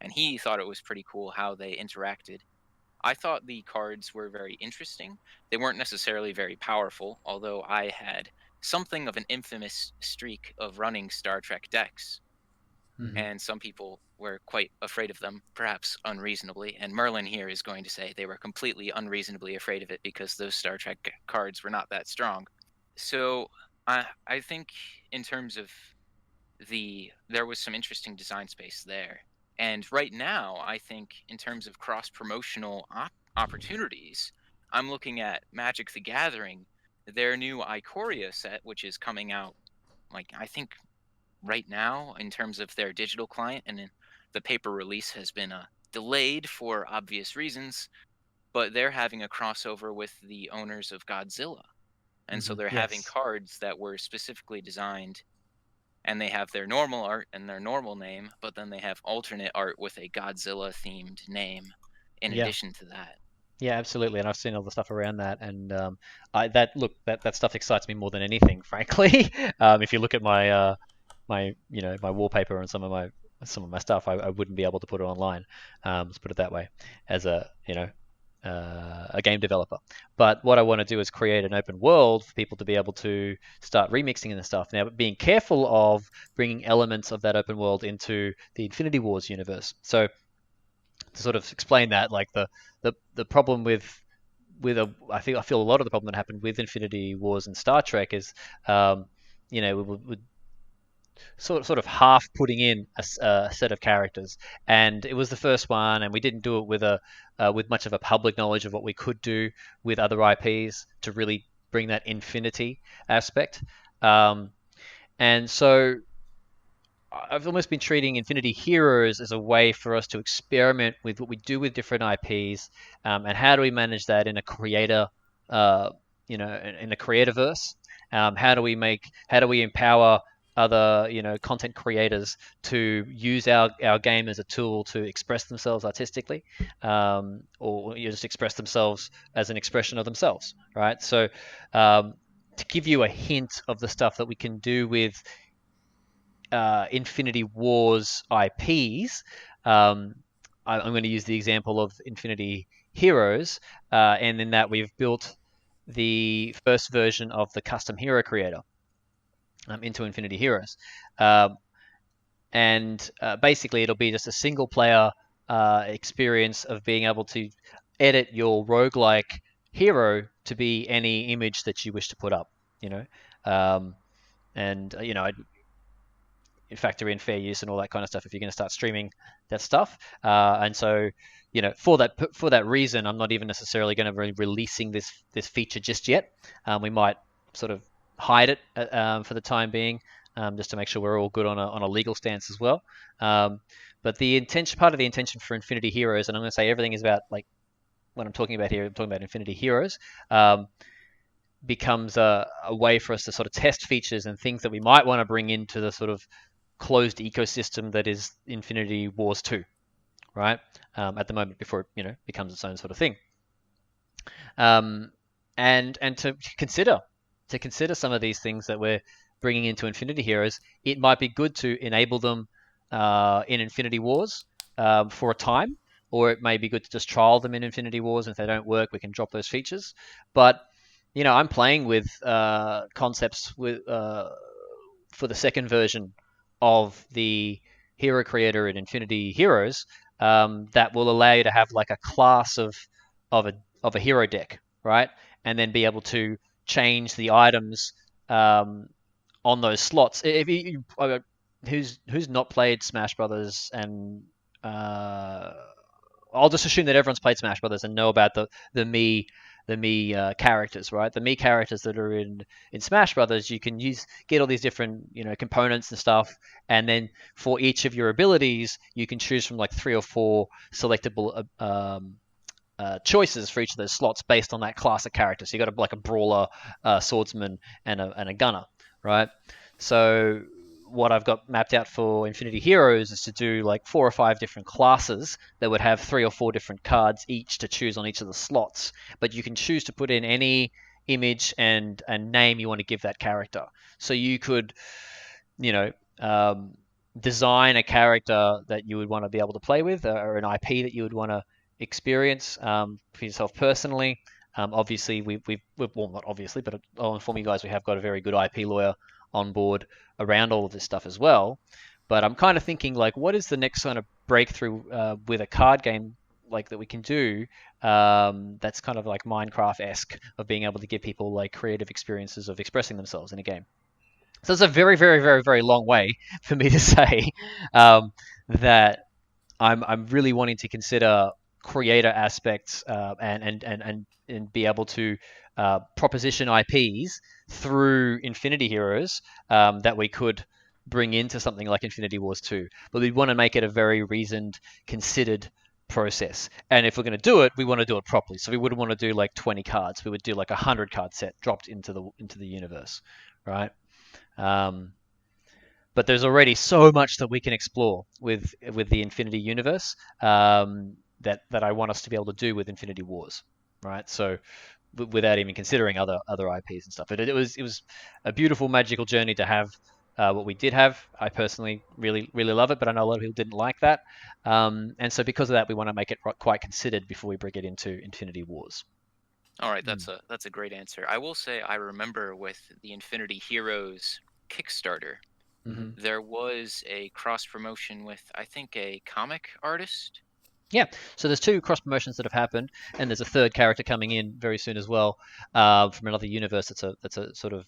and he thought it was pretty cool how they interacted. I thought the cards were very interesting. They weren't necessarily very powerful, although I had something of an infamous streak of running Star Trek decks. And some people were quite afraid of them, perhaps unreasonably. And Merlin here is going to say they were completely unreasonably afraid of it because those Star Trek cards were not that strong. So I think in terms of there was some interesting design space there. And right now, I think in terms of cross-promotional opportunities, I'm looking at Magic the Gathering, their new Ikoria set, which is coming out, I think right now in terms of their digital client, and the paper release has been delayed for obvious reasons, but they're having a crossover with the owners of Godzilla, and so they're having cards that were specifically designed, and they have their normal art and their normal name, but then they have alternate art with a Godzilla themed name in addition to that. Yeah, absolutely, and I've seen all the stuff around that, and that stuff excites me more than anything, frankly. If you look at my my wallpaper and some of my stuff, I wouldn't be able to put it online. Let's put it that way, as a game developer. But what I want to do is create an open world for people to be able to start remixing the stuff. Now, being careful of bringing elements of that open world into the Infinity Wars universe. So to sort of explain that, like the problem I feel a lot of the problem that happened with Infinity Wars and Star Trek is we would sort of half putting in a set of characters, and it was the first one, and we didn't do it with much of a public knowledge of what we could do with other IPs to really bring that infinity aspect. And so I've almost been treating Infinity Heroes as a way for us to experiment with what we do with different IPs, and how do we manage that in a creator, in a creatorverse. How do we empower other content creators to use our game as a tool to express themselves artistically, or just express themselves as an expression of themselves, right? So to give you a hint of the stuff that we can do with Infinity Wars IPs, I'm going to use the example of Infinity Heroes, and in that we've built the first version of the custom hero creator into Infinity Heroes. And basically it'll be just a single player experience of being able to edit your roguelike hero to be any image that you wish to put up, and I'd factor in fair use and all that kind of stuff if you're going to start streaming that stuff. And so, for that reason, I'm not even necessarily going to be releasing this feature just yet. We might sort of hide it for the time being, just to make sure we're all good on a legal stance as well. But part of the intention for Infinity Heroes, and I'm going to say everything is about, like, what I'm talking about here, I'm talking about Infinity Heroes, becomes a way for us to sort of test features and things that we might want to bring into the sort of closed ecosystem that is Infinity Wars 2, right? At the moment, before it becomes its own sort of thing. And to consider some of these things that we're bringing into Infinity Heroes, it might be good to enable them in Infinity Wars for a time, or it may be good to just trial them in Infinity Wars, and if they don't work, we can drop those features. But I'm playing with concepts for the second version of the hero creator in Infinity Heroes that will allow you to have like a class of a hero deck, right? And then be able to change the items on those slots. If you who's not played Smash Brothers, and I'll just assume that everyone's played Smash Brothers and know about the Mii characters, right? The Mii characters that are in Smash Brothers, you can get all these different components and stuff, and then for each of your abilities, you can choose from like 3 or 4 selectable choices for each of those slots based on that class of character. So you got like a brawler, swordsman, and a gunner, right? So what I've got mapped out for Infinity Heroes is to do like 4 or 5 different classes that would have 3 or 4 different cards each to choose on each of the slots. But you can choose to put in any image and name you want to give that character. So you could, design a character that you would want to be able to play with, or an IP that you would want to experience for yourself personally. Obviously, well, not obviously, but I'll inform you guys, we have got a very good IP lawyer on board around all of this stuff as well. But I'm kind of thinking, like, what is the next kind of breakthrough with a card game like that we can do that's kind of like Minecraft-esque, of being able to give people like creative experiences of expressing themselves in a game. So it's a very, very, very, very long way for me to say that I'm really wanting to consider creator aspects and be able to proposition IPs through Infinity Heroes that we could bring into something like Infinity Wars 2. But we want to make it a very reasoned, considered process. And if we're going to do it, we want to do it properly. So we wouldn't want to do like 20 cards. We would do like 100 card set dropped into the universe, right? But there's already so much that we can explore with the Infinity Universe that I want us to be able to do with Infinity Wars, right? So without even considering other IPs and stuff. But it was a beautiful, magical journey to have what we did have. I personally really, really love it, but I know a lot of people didn't like that. And so because of that, we want to make it quite considered before we bring it into Infinity Wars. All right, that's a great answer. I will say I remember with the Infinity Heroes Kickstarter, there was a cross promotion with, I think, a comic artist. Yeah, so there's 2 cross promotions that have happened, and there's a 3rd character coming in very soon as well from another universe that's a sort of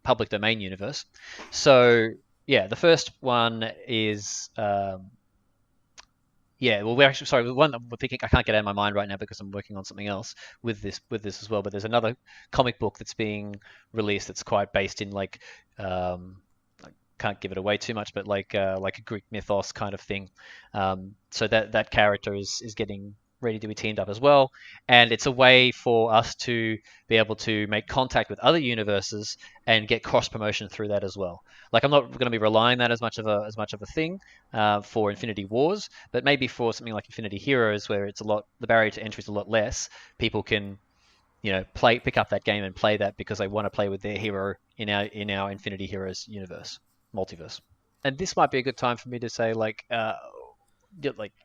public domain universe. So yeah, the first one is the one that we're picking, I can't get out of my mind right now because I'm working on something else with this as well. But there's another comic book that's being released that's quite based in like I can't give it away too much, but like a Greek mythos kind of thing. So that character is getting ready to be teamed up as well. And it's a way for us to be able to make contact with other universes and get cross promotion through that as well. Like, I'm not going to be relying on that as much of a thing for Infinity Wars, but maybe for something like Infinity Heroes, where it's the barrier to entry is a lot less. People can, pick up that game and play that because they want to play with their hero in our Infinity Heroes universe, multiverse. And this might be a good time for me to say, like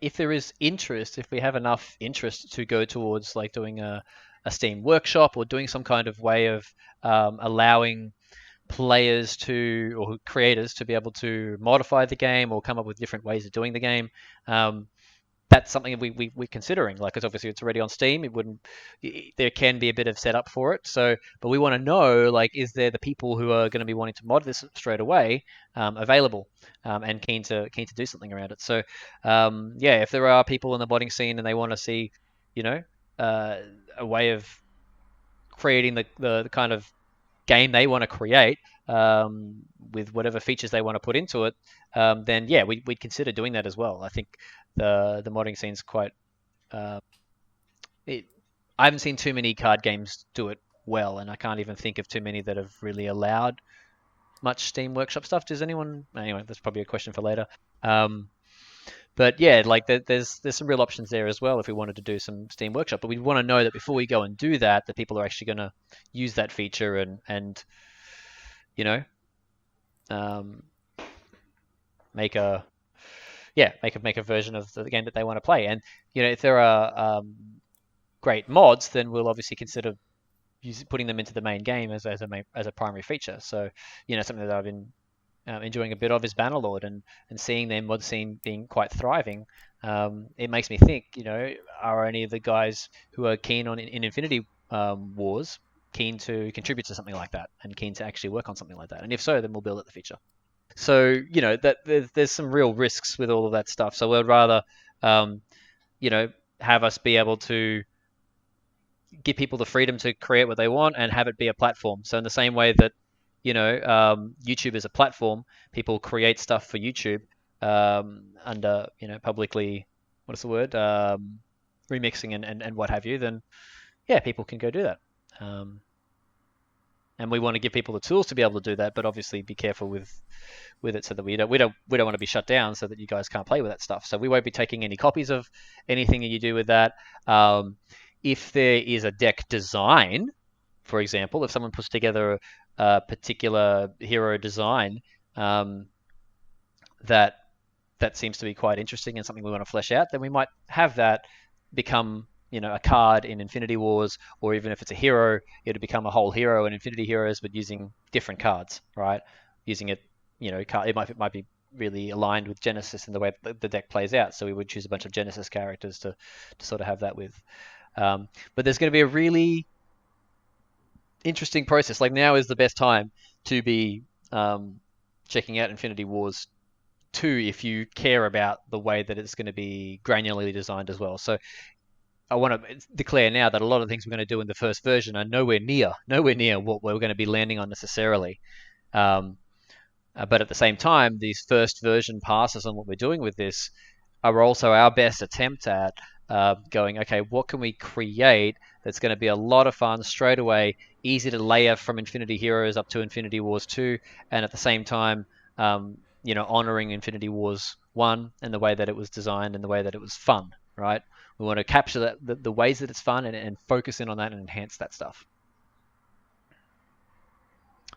if there is interest, if we have enough interest to go towards like doing a Steam workshop or doing some kind of way of allowing players or creators to be able to modify the game or come up with different ways of doing the game, that's something we're considering. Like, because obviously it's already on Steam, there can be a bit of setup for it. So, but we want to know, like, is there the people who are going to be wanting to mod this straight away available and keen to do something around it. So, if there are people in the modding scene and they want to see, a way of creating the kind of game they want to create with whatever features they want to put into it, then we'd consider doing that as well. I think the modding scene's quite I haven't seen too many card games do it well, and I can't even think of too many that have really allowed much Steam Workshop stuff. Does anyone? Anyway, that's probably a question for later. But yeah, like there's some real options there as well if we wanted to do some Steam Workshop. But we want to know that before we go and do that, that people are actually going to use that feature and make a version of the game that they want to play. And if there are great mods, then we'll obviously consider putting them into the main game as a primary feature. So something that I've been enjoying a bit of is Bannerlord, and seeing their mod scene being quite thriving. It makes me think, are any of the guys who are keen in Infinity Wars keen to contribute to something like that and keen to actually work on something like that? And if so, then we'll build it the feature. So that there's some real risks with all of that stuff. So we'd rather have us be able to give people the freedom to create what they want and have it be a platform. So in the same way that YouTube is a platform, people create stuff for YouTube under publicly, what's the word, remixing and what have you, then people can go do that. And we want to give people the tools to be able to do that, but obviously be careful with it so that we don't want to be shut down so that you guys can't play with that stuff. So we won't be taking any copies of anything that you do with that. If there is a deck design, for example, if someone puts together a particular hero design that seems to be quite interesting and something we want to flesh out, then we might have that become a card in Infinity Wars, or even if it's a hero, it'll become a whole hero in Infinity Heroes, but using different cards, right? Using it, it might be really aligned with Genesis in the way the deck plays out. So we would choose a bunch of Genesis characters to sort of have that with. But there's going to be a really interesting process. Like, now is the best time to be checking out Infinity Wars 2 if you care about the way that it's going to be granularly designed as well. So I want to declare now that a lot of the things we're going to do in the first version are nowhere near what we're going to be landing on necessarily. But at the same time, these first version passes on what we're doing with this are also our best attempt at going, okay, what can we create that's going to be a lot of fun straight away, easy to layer from Infinity Heroes up to Infinity Wars 2, and at the same time, honoring Infinity Wars 1 and the way that it was designed and the way that it was fun, right? We want to capture the ways that it's fun and focus in on that and enhance that stuff.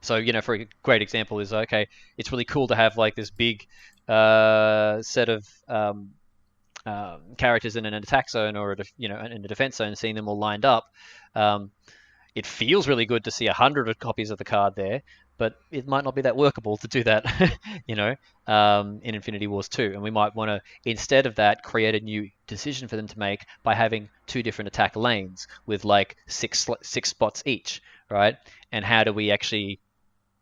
So, for a great example is, okay, it's really cool to have like this big set of characters in an attack zone or in a defense zone, seeing them all lined up. It feels really good to see 100 copies of the card there, but it might not be that workable to do that, in Infinity Wars 2. And we might want to, instead of that, create a new decision for them to make by having 2 different attack lanes with like six spots each, right? And how do we actually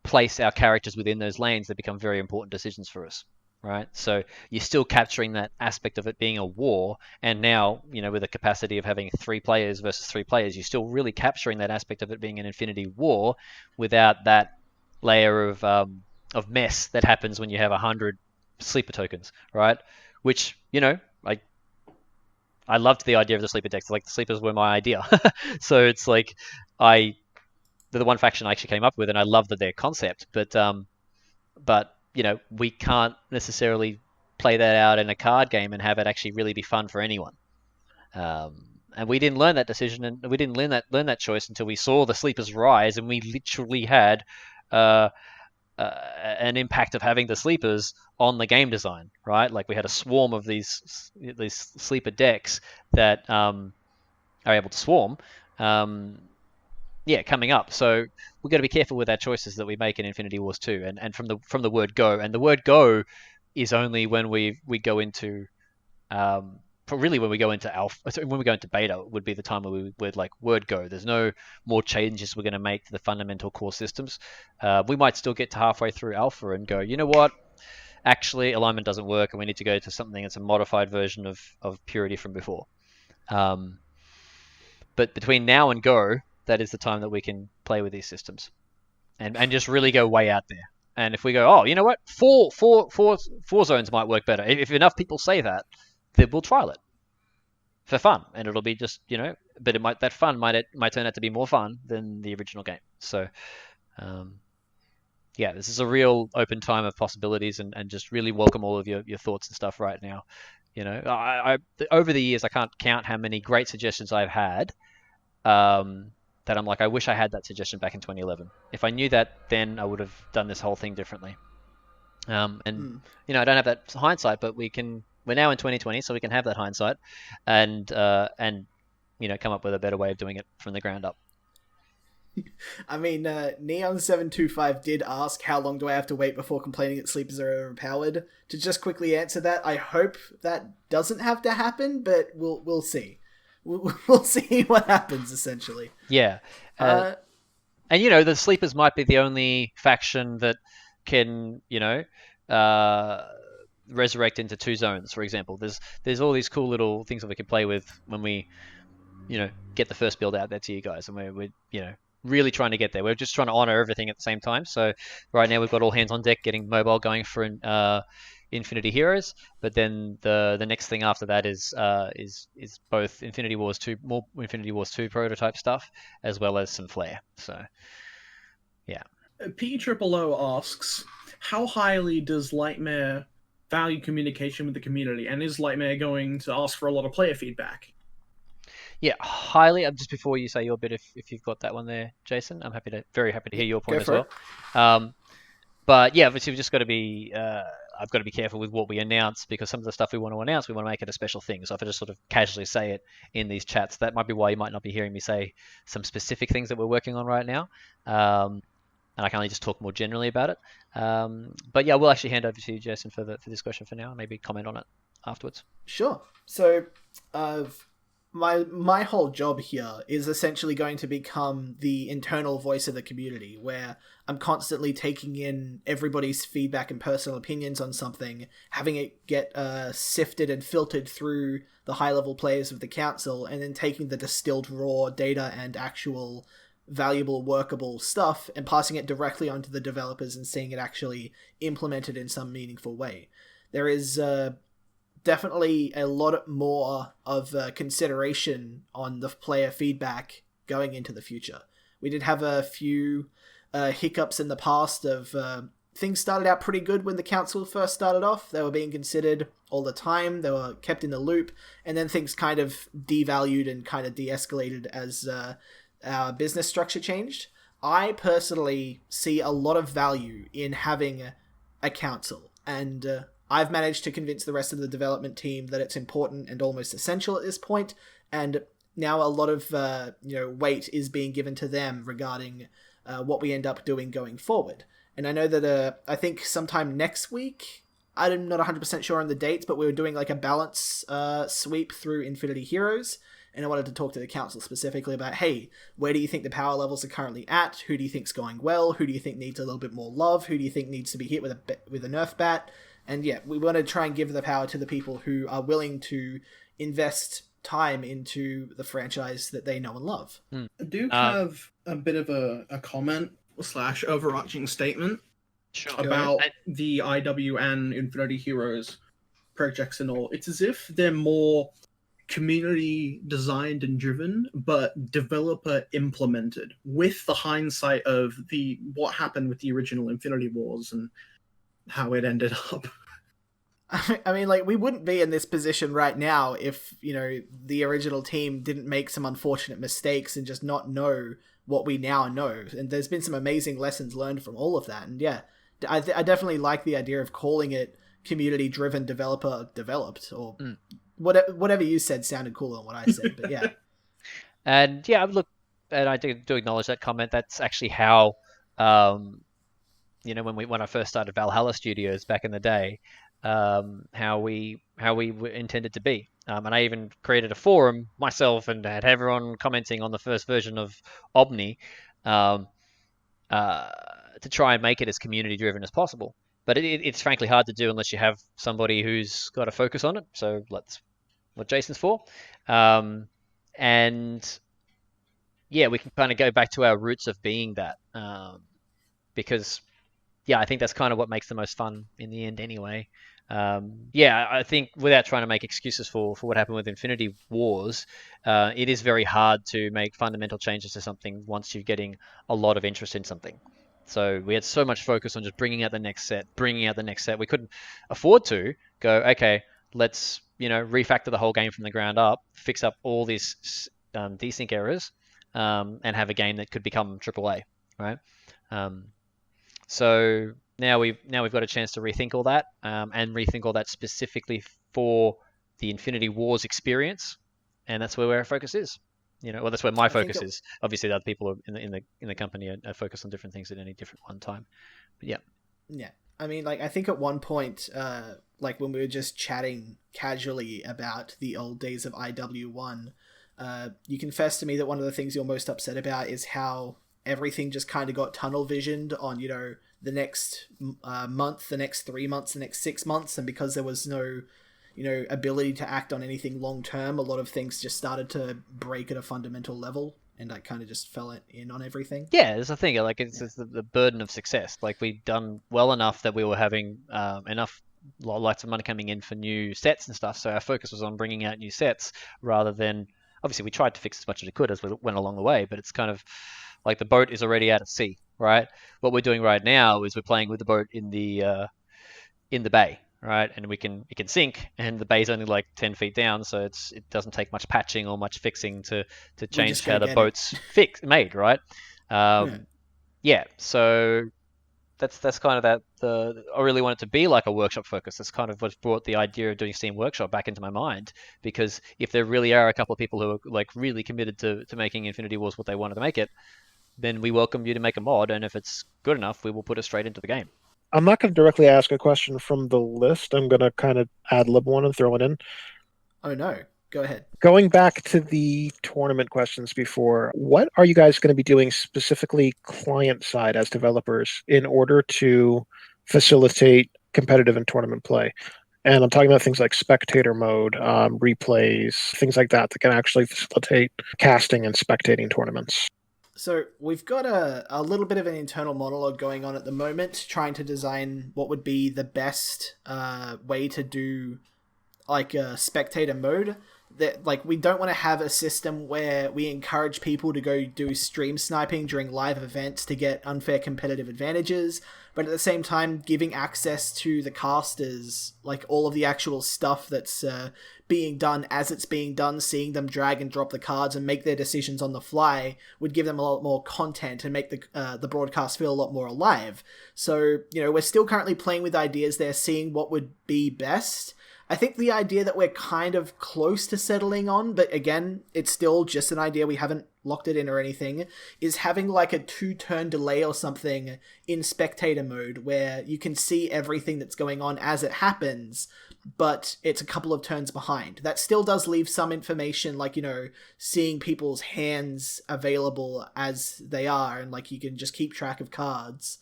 place our characters within those lanes that become very important decisions for us, right? So you're still capturing that aspect of it being a war, and now, with the capacity of having 3 players versus 3 players, you're still really capturing that aspect of it being an Infinity War without that layer of mess that happens when you have 100 sleeper tokens, right? Which, I loved the idea of the sleeper decks. Like the sleepers were my idea. So it's like they're the one faction I actually came up with, and I love their concept. But we can't necessarily play that out in a card game and have it actually really be fun for anyone. And we didn't learn that decision, and we didn't learn that choice until we saw the sleepers rise, and we literally had an impact of having the sleepers on the game design, right? Like we had a swarm of these sleeper decks that are able to swarm, coming up. So we've got to be careful with our choices that we make in Infinity Wars 2, and from the word go, and the word go is only when we go into really when we go into alpha, when we go into beta would be the time where we would like word go. There's no more changes we're going to make to the fundamental core systems. We might still get to halfway through alpha and go, you know what, actually alignment doesn't work and we need to go to something that's a modified version of purity from before. But between now and go, that is the time that we can play with these systems and just really go way out there. And if we go, oh, you know what, four zones might work better. If enough people say that, then we'll trial it for fun, and it'll be just, but that fun might turn out to be more fun than the original game. So this is a real open time of possibilities, and just really welcome all of your thoughts and stuff right now. I over the years I can't count how many great suggestions I've had that I'm like, I wish I had that suggestion back in 2011. If I knew that then, I would have done this whole thing differently. I don't have that hindsight, but we're now in 2020, so we can have that hindsight and come up with a better way of doing it from the ground up. I mean, Neon725 did ask, how long do I have to wait before complaining that sleepers are overpowered? To just quickly answer that, I hope that doesn't have to happen, but we'll see. We'll see what happens, essentially. Yeah. And, the sleepers might be the only faction that can, resurrect into 2 zones, for example. There's all these cool little things that we can play with when we, get the first build out there to you guys, and we're really trying to get there. We're just trying to honor everything at the same time. So right now we've got all hands on deck getting mobile going for Infinity Heroes, but then the next thing after that is both Infinity Wars 2, more Infinity Wars 2 prototype stuff, as well as some flair. So yeah. P000 asks, how highly does Lightmare value communication with the community, and is Lightmare going to ask for a lot of player feedback? Yeah, highly. Just before you say your bit, if you've got that one there, Jason, I'm very happy to hear your point as well. But yeah, obviously we've just got to be. I've got to be careful with what we announce, because some of the stuff we want to announce, we want to make it a special thing. So if I just sort of casually say it in these chats, that might be why you might not be hearing me say some specific things that we're working on right now. And I can only just talk more generally about it. But yeah, we'll actually hand over to you, Jason, for this question for now. Maybe comment on it afterwards. Sure. So, my whole job here is essentially going to become the internal voice of the community, where I'm constantly taking in everybody's feedback and personal opinions on something, having it get sifted and filtered through the high-level players of the council, and then taking the distilled raw data and actual valuable, workable stuff and passing it directly onto the developers and seeing it actually implemented in some meaningful way. There is definitely a lot more of consideration on the player feedback going into the future. We did have a few hiccups in the past of things started out pretty good when the council first started off. They were being considered all the time. They were kept in the loop, and then things kind of devalued and kind of de-escalated as our business structure changed. I personally see a lot of value in having a council, and I've managed to convince the rest of the development team that it's important and almost essential at this point, and now a lot of weight is being given to them regarding what we end up doing going forward. And I know that I think sometime next week, I'm not 100% sure on the dates, but we were doing like a balance sweep through Infinity Heroes, and I wanted to talk to the council specifically about, hey, where do you think the power levels are currently at? Who do you think's going well? Who do you think needs a little bit more love? Who do you think needs to be hit with a nerf bat? And yeah, we want to try and give the power to the people who are willing to invest time into the franchise that they know and love. I do have a bit of a comment / overarching statement about the IW and Infinity Heroes projects and all. It's as if they're more community designed and driven, but developer implemented, with the hindsight of what happened with the original Infinity Wars and how it ended up. I mean, like, we wouldn't be in this position right now if, you know, the original team didn't make some unfortunate mistakes and just not know what we now know. And there's been some amazing lessons learned from all of that. And yeah, I definitely like the idea of calling it community-driven, developer-developed, or whatever you said sounded cooler than what I said, but yeah. And yeah, look, and I do acknowledge that comment. That's actually how, you know, when I first started Valhalla Studios back in the day, how we were intended to be. And I even created a forum myself and had everyone commenting on the first version of Omni to try and make it as community driven as possible. But it's frankly hard to do unless you have somebody who's got a focus on it. So that's what Jason's for. And yeah, we can kind of go back to our roots of being that, because yeah, I think that's kind of what makes the most fun in the end anyway. Yeah, I think without trying to make excuses for what happened with Infinity Wars, it is very hard to make fundamental changes to something once you're getting a lot of interest in something. So we had so much focus on just bringing out the next set. We couldn't afford to go, okay, let's, you know, refactor the whole game from the ground up, fix up all these desync errors, and have a game that could become AAA, right? So now we've got a chance to rethink all that, and rethink all that specifically for the Infinity Wars experience, and that's where our focus is. You know, well, that's where my focus is. Obviously, the other people in the company are focused on different things at any different one time. But yeah. Yeah. I mean, like, I think at one point, like when we were just chatting casually about the old days of IW1, you confessed to me that one of the things you're most upset about is how everything just kind of got tunnel visioned on, you know, the next month, the next 3 months, the next 6 months, and because there was no, you know, ability to act on anything long term, a lot of things just started to break at a fundamental level, and I kind of just fell in on everything. Yeah, there's a thing, like, it's the burden of success. Like, we'd done well enough that we were having enough lots of money coming in for new sets and stuff, so our focus was on bringing out new sets rather than, obviously we tried to fix as much as we could as we went along the way, but it's kind of like the boat is already out at sea, right? What we're doing right now is we're playing with the boat in the bay, right? And it can sink, and the bay's only like 10 feet down, so it doesn't take much patching or much fixing to change how the boat's made, right? Yeah, so that's kind of that. I really want it to be like a workshop focus. That's kind of what brought the idea of doing Steam Workshop back into my mind, because if there really are a couple of people who are like really committed to making Infinity Wars what they wanted to make it, then we welcome you to make a mod, and if it's good enough, we will put it straight into the game. I'm not going to directly ask a question from the list. I'm going to kind of ad-lib one and throw it in. Oh no, go ahead. Going back to the tournament questions before, what are you guys going to be doing specifically client-side as developers in order to facilitate competitive and tournament play? And I'm talking about things like spectator mode, replays, things like that can actually facilitate casting and spectating tournaments. So we've got a little bit of an internal monologue going on at the moment, trying to design what would be the best way to do like a spectator mode. That, like, we don't want to have a system where we encourage people to go do stream sniping during live events to get unfair competitive advantages, but at the same time giving access to the casters, like all of the actual stuff that's being done as it's being done, seeing them drag and drop the cards and make their decisions on the fly would give them a lot more content and make the broadcast feel a lot more alive. So, you know, we're still currently playing with ideas there, seeing what would be best. I think the idea that we're kind of close to settling on, but again, it's still just an idea, we haven't locked it in or anything, is having like a 2-turn delay or something in spectator mode where you can see everything that's going on as it happens, but it's a couple of turns behind. That still does leave some information, like, you know, seeing people's hands available as they are, and like you can just keep track of cards.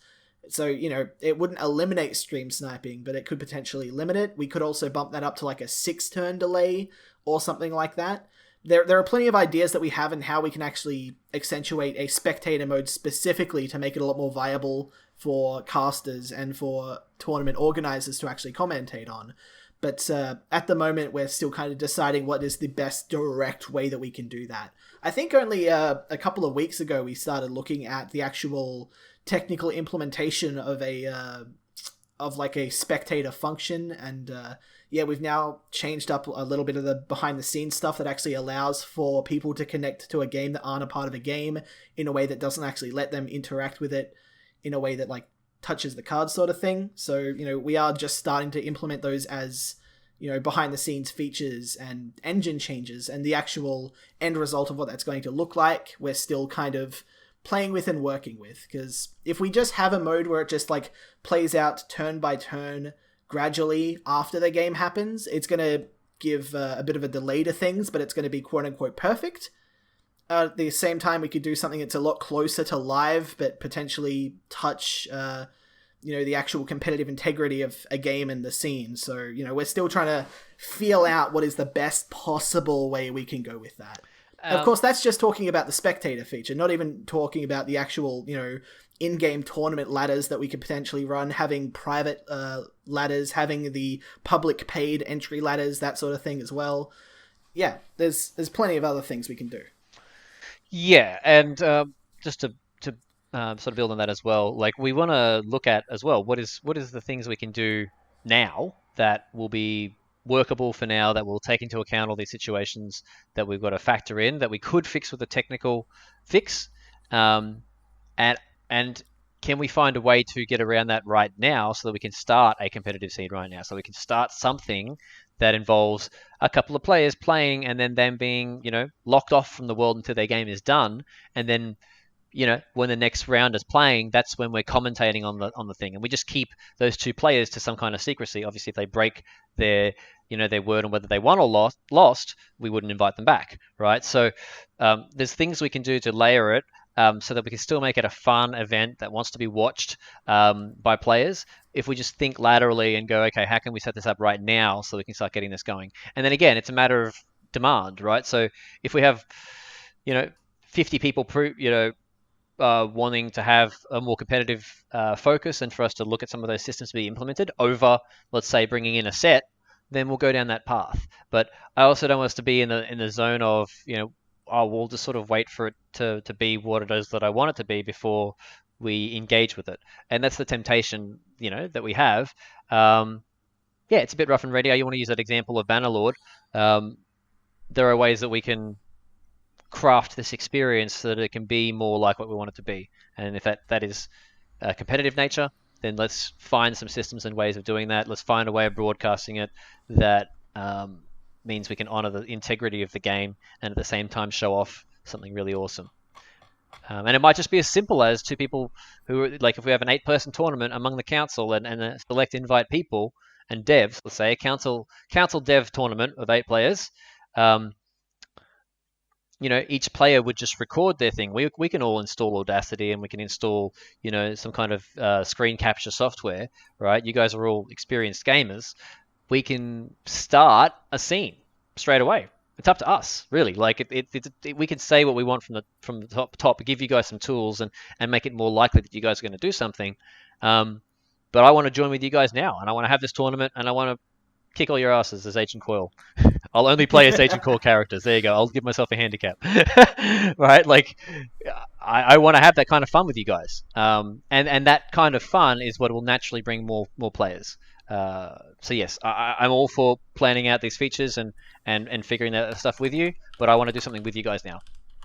So, you know, it wouldn't eliminate stream sniping, but it could potentially limit it. We could also bump that up to like a 6-turn delay or something like that. There are plenty of ideas that we have in how we can actually accentuate a spectator mode specifically to make it a lot more viable for casters and for tournament organizers to actually commentate on. But at the moment, we're still kind of deciding what is the best direct way that we can do that. I think only a couple of weeks ago we started looking at the actual technical implementation of a spectator function, and we've now changed up a little bit of the behind the scenes stuff that actually allows for people to connect to a game that aren't a part of a game in a way that doesn't actually let them interact with it in a way that like touches the card sort of thing. So, we are just starting to implement those as, behind the scenes features and engine changes, and the actual end result of what that's going to look like, we're still kind of playing with and working with. Because if we just have a mode where it just like plays out turn by turn gradually after the game happens, it's going to give a bit of a delay to things, but it's going to be quote unquote perfect. At the same time, we could do something that's a lot closer to live, but potentially touch, the actual competitive integrity of a game and the scene. So, we're still trying to feel out what is the best possible way we can go with that. Of course, that's just talking about the spectator feature, not even talking about the actual, in-game tournament ladders that we could potentially run, having private ladders, having the public paid entry ladders, that sort of thing as well. Yeah, there's plenty of other things we can do. Yeah, and just to sort of build on that as well, like we want to look at as well what is the things we can do now that will be workable for now, that will take into account all these situations that we've got to factor in, that we could fix with a technical fix, and can we find a way to get around that right now so that we can start a competitive scene right now, so we can start something that involves a couple of players playing and then them being, locked off from the world until their game is done, and then when the next round is playing, that's when we're commentating on the thing, and we just keep those two players to some kind of secrecy. Obviously, if they break their word on whether they won or lost, we wouldn't invite them back, right? So there's things we can do to layer it so that we can still make it a fun event that wants to be watched by players. If we just think laterally and go, okay, how can we set this up right now so we can start getting this going? And then again, it's a matter of demand, right? So if we have 50 people wanting to have a more competitive focus and for us to look at some of those systems to be implemented over, let's say, bringing in a set, then we'll go down that path. But I also don't want us to be in the zone of, we'll just sort of wait for it to be what it is that I want it to be before we engage with it. And that's the temptation, that we have. It's a bit rough and ready. You want to use that example of Bannerlord. There are ways that we can craft this experience so that it can be more like what we want it to be. And if that is a competitive nature, then let's find some systems and ways of doing that. Let's find a way of broadcasting it that means we can honor the integrity of the game and at the same time show off something really awesome. And it might just be as simple as two people who, like if we have an 8-person tournament among the council and select invite people and devs, let's say a council dev tournament of 8 players, each player would just record their thing. We can all install Audacity and we can install, some kind of screen capture software, right? You guys are all experienced gamers. We can start a scene straight away. It's up to us, really. Like we can say what we want from the top, give you guys some tools and make it more likely that you guys are going to do something. But I want to join with you guys now, and I want to have this tournament, and I want to kick all your asses as Agent Coil. I'll only play as Agent Coil characters. There you go. I'll give myself a handicap. Right? Like, I want to have that kind of fun with you guys. And that kind of fun is what will naturally bring more players. So yes, I'm all for planning out these features and figuring that stuff with you, but I want to do something with you guys now.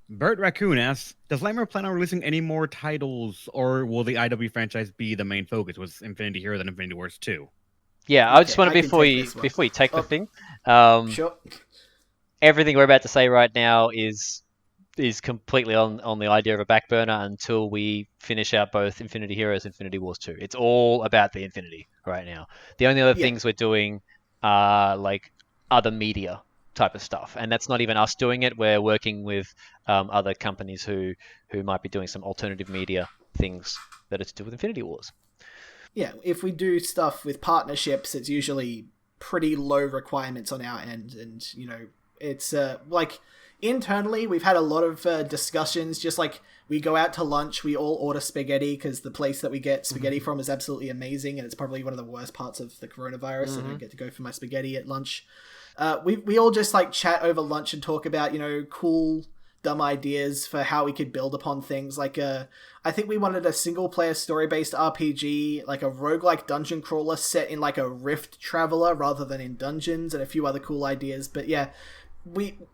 Bert Raccoon asks, does Lightmare plan on releasing any more titles, or will the IW franchise be the main focus with Infinity Hero and Infinity Wars 2? Yeah, okay, I just want to, before you take the thing, Sure. Everything we're about to say right now is completely on the idea of a back burner until we finish out both Infinity Heroes and Infinity Wars 2. It's all about the Infinity right now. The only other things we're doing are like other media type of stuff, and that's not even us doing it. We're working with other companies who might be doing some alternative media things that are to do with Infinity Wars. Yeah, if we do stuff with partnerships, it's usually pretty low requirements on our end, and It's like internally we've had a lot of discussions. Just like we go out to lunch, we all order spaghetti because the place that we get spaghetti from is absolutely amazing, and it's probably one of the worst parts of the coronavirus. I don't get to go for my spaghetti at lunch. We all just like chat over lunch and talk about, cool, dumb ideas for how we could build upon things. Like, I think we wanted a single player story based RPG, like a roguelike dungeon crawler set in like a Rift Traveler rather than in dungeons, and a few other cool ideas. But yeah,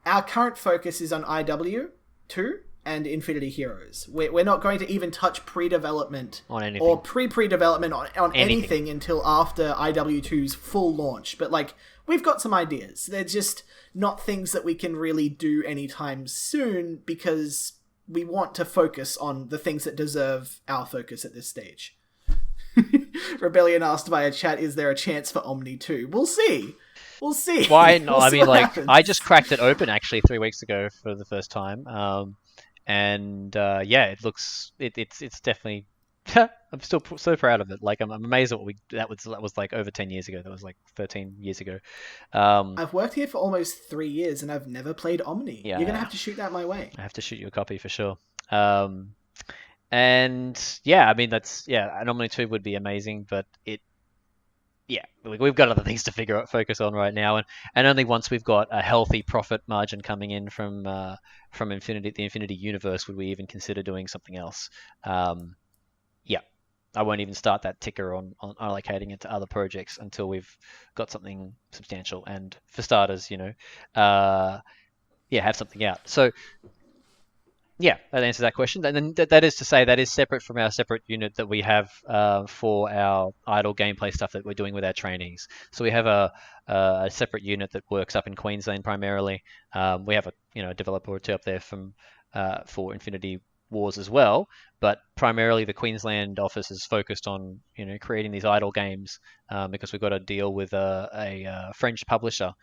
our current focus is on IW2 and Infinity Heroes. We're not going to even touch pre-development on anything or pre-development on anything until after IW2's full launch. But like, we've got some ideas. They're just not things that we can really do anytime soon because we want to focus on the things that deserve our focus at this stage. Rebellion asked via chat, is there a chance for Omni 2? We'll see. We'll see. Why not? We'll I see mean, what like, happens. I just cracked it open actually 3 weeks ago for the first time. It looks, it's definitely, I'm still so proud of it. Like, I'm amazed at that was like over 10 years ago. That was like 13 years ago. I've worked here for almost 3 years and I've never played Omni. Yeah. You're going to have to shoot that my way. I have to shoot you a copy for sure. I mean, an Omni 2 would be amazing, but we've got other things to focus on right now, and only once we've got a healthy profit margin coming in from the Infinity universe would we even consider doing something else. I won't even start that ticker on allocating it to other projects until we've got something substantial, and for starters, have something out. So yeah, that answers that question. And then that is to say that is separate from our separate unit that we have for our idle gameplay stuff that we're doing with our trainees. So we have a separate unit that works up in Queensland primarily. We have a developer or two up there for Infinity Wars as well, but primarily the Queensland office is focused on creating these idle games because we've got a deal with a French publisher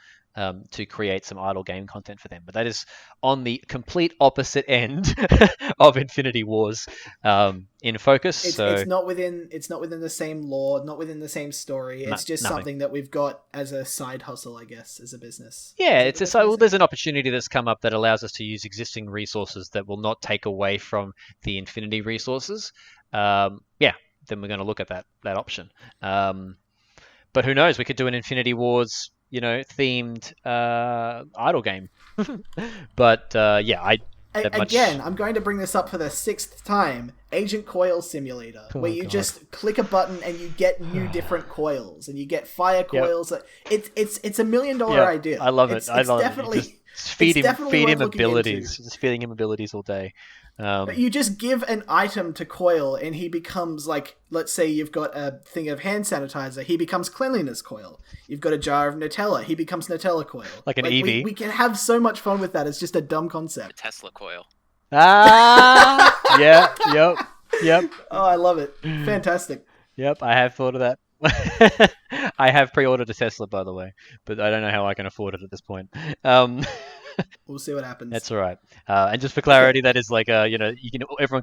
to create some idle game content for them. But that is on the complete opposite end of Infinity Wars in focus. It's not within the same lore, not within the same story. It's just nothing. Something that we've got as a side hustle, I guess, as a business. Yeah, there's an opportunity that's come up that allows us to use existing resources that will not take away from the Infinity resources. Then we're going to look at that option. But who knows? We could do an Infinity Wars themed idle game. But I'm going to bring this up for the 6th time. Agent Coil Simulator, where you just click a button and you get new different coils, and you get fire coils. Yep. It's $1 million idea. I love it. It's definitely feed him abilities. Just feeding him abilities all day. But you just give an item to Coil and he becomes, like, let's say you've got a thing of hand sanitizer, he becomes Cleanliness Coil. You've got a jar of Nutella, he becomes Nutella Coil. Like an EV. We can have so much fun with that. It's just a dumb concept. A Tesla coil. Ah, yeah, yep. Oh, I love it. Fantastic. Yep, I have thought of that. I have pre-ordered a Tesla, by the way, but I don't know how I can afford it at this point. We'll see what happens. That's all right. And just for clarity, that is like everyone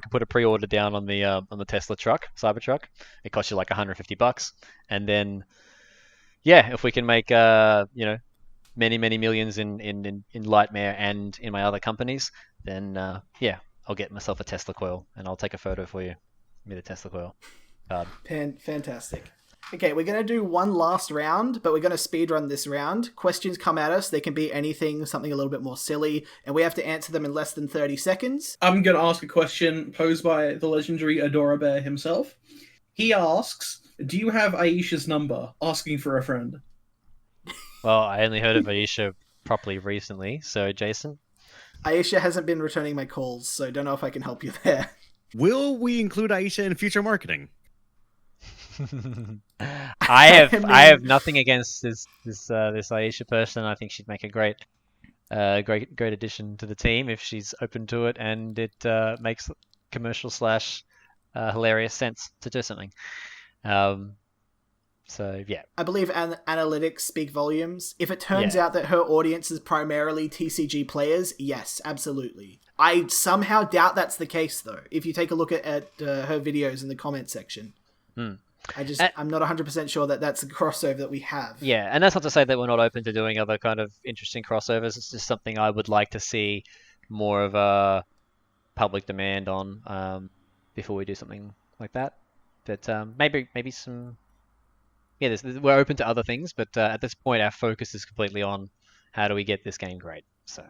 can put a pre-order down on the Tesla truck, Cybertruck. It costs you like $150, and then if we can make many millions in Lightmare and in my other companies, then I'll get myself a Tesla coil and I'll take a photo for you with a Tesla coil card. Fantastic. Okay, we're going to do one last round, but we're going to speedrun this round. Questions come at us. They can be anything, something a little bit more silly, and we have to answer them in less than 30 seconds. I'm going to ask a question posed by the legendary Adora Bear himself. He asks, do you have Aisha's number? Asking for a friend. Well, I only heard of Aisha properly recently, so Jason? Aisha hasn't been returning my calls, so I don't know if I can help you there. Will we include Aisha in future marketing? I have nothing against this Aisha person. I think she'd make a great addition to the team if she's open to it and it makes commercial / hilarious sense to do something. So yeah, I believe analytics speak volumes. If it turns out that her audience is primarily TCG players, yes, absolutely. I somehow doubt that's the case though. If you take a look at her videos in the comment section. I'm not 100% sure that that's a crossover that we have. Yeah, and that's not to say that we're not open to doing other kind of interesting crossovers. It's just something I would like to see more of a public demand on before we do something like that. But maybe some. Yeah, we're open to other things, but at this point, our focus is completely on how do we get this game great. So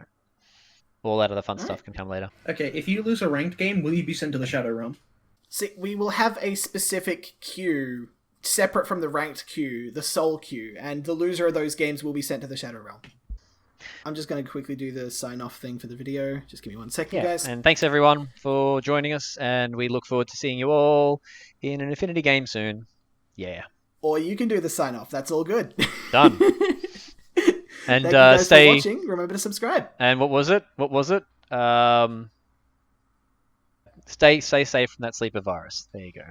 all that other fun stuff can come later. Okay, if you lose a ranked game, will you be sent to the Shadow Realm? See, we will have a specific queue separate from the ranked queue, the soul queue, and the loser of those games will be sent to the Shadow Realm. I'm just going to quickly do the sign-off thing for the video. Just give me 1 second, guys. And thanks everyone for joining us, and we look forward to seeing you all in an Infinity game soon. Yeah. Or you can do the sign-off. That's all good. Done. And Thank you guys stay for watching. Remember to subscribe. And what was it? Stay safe from that sleeper virus. There you go.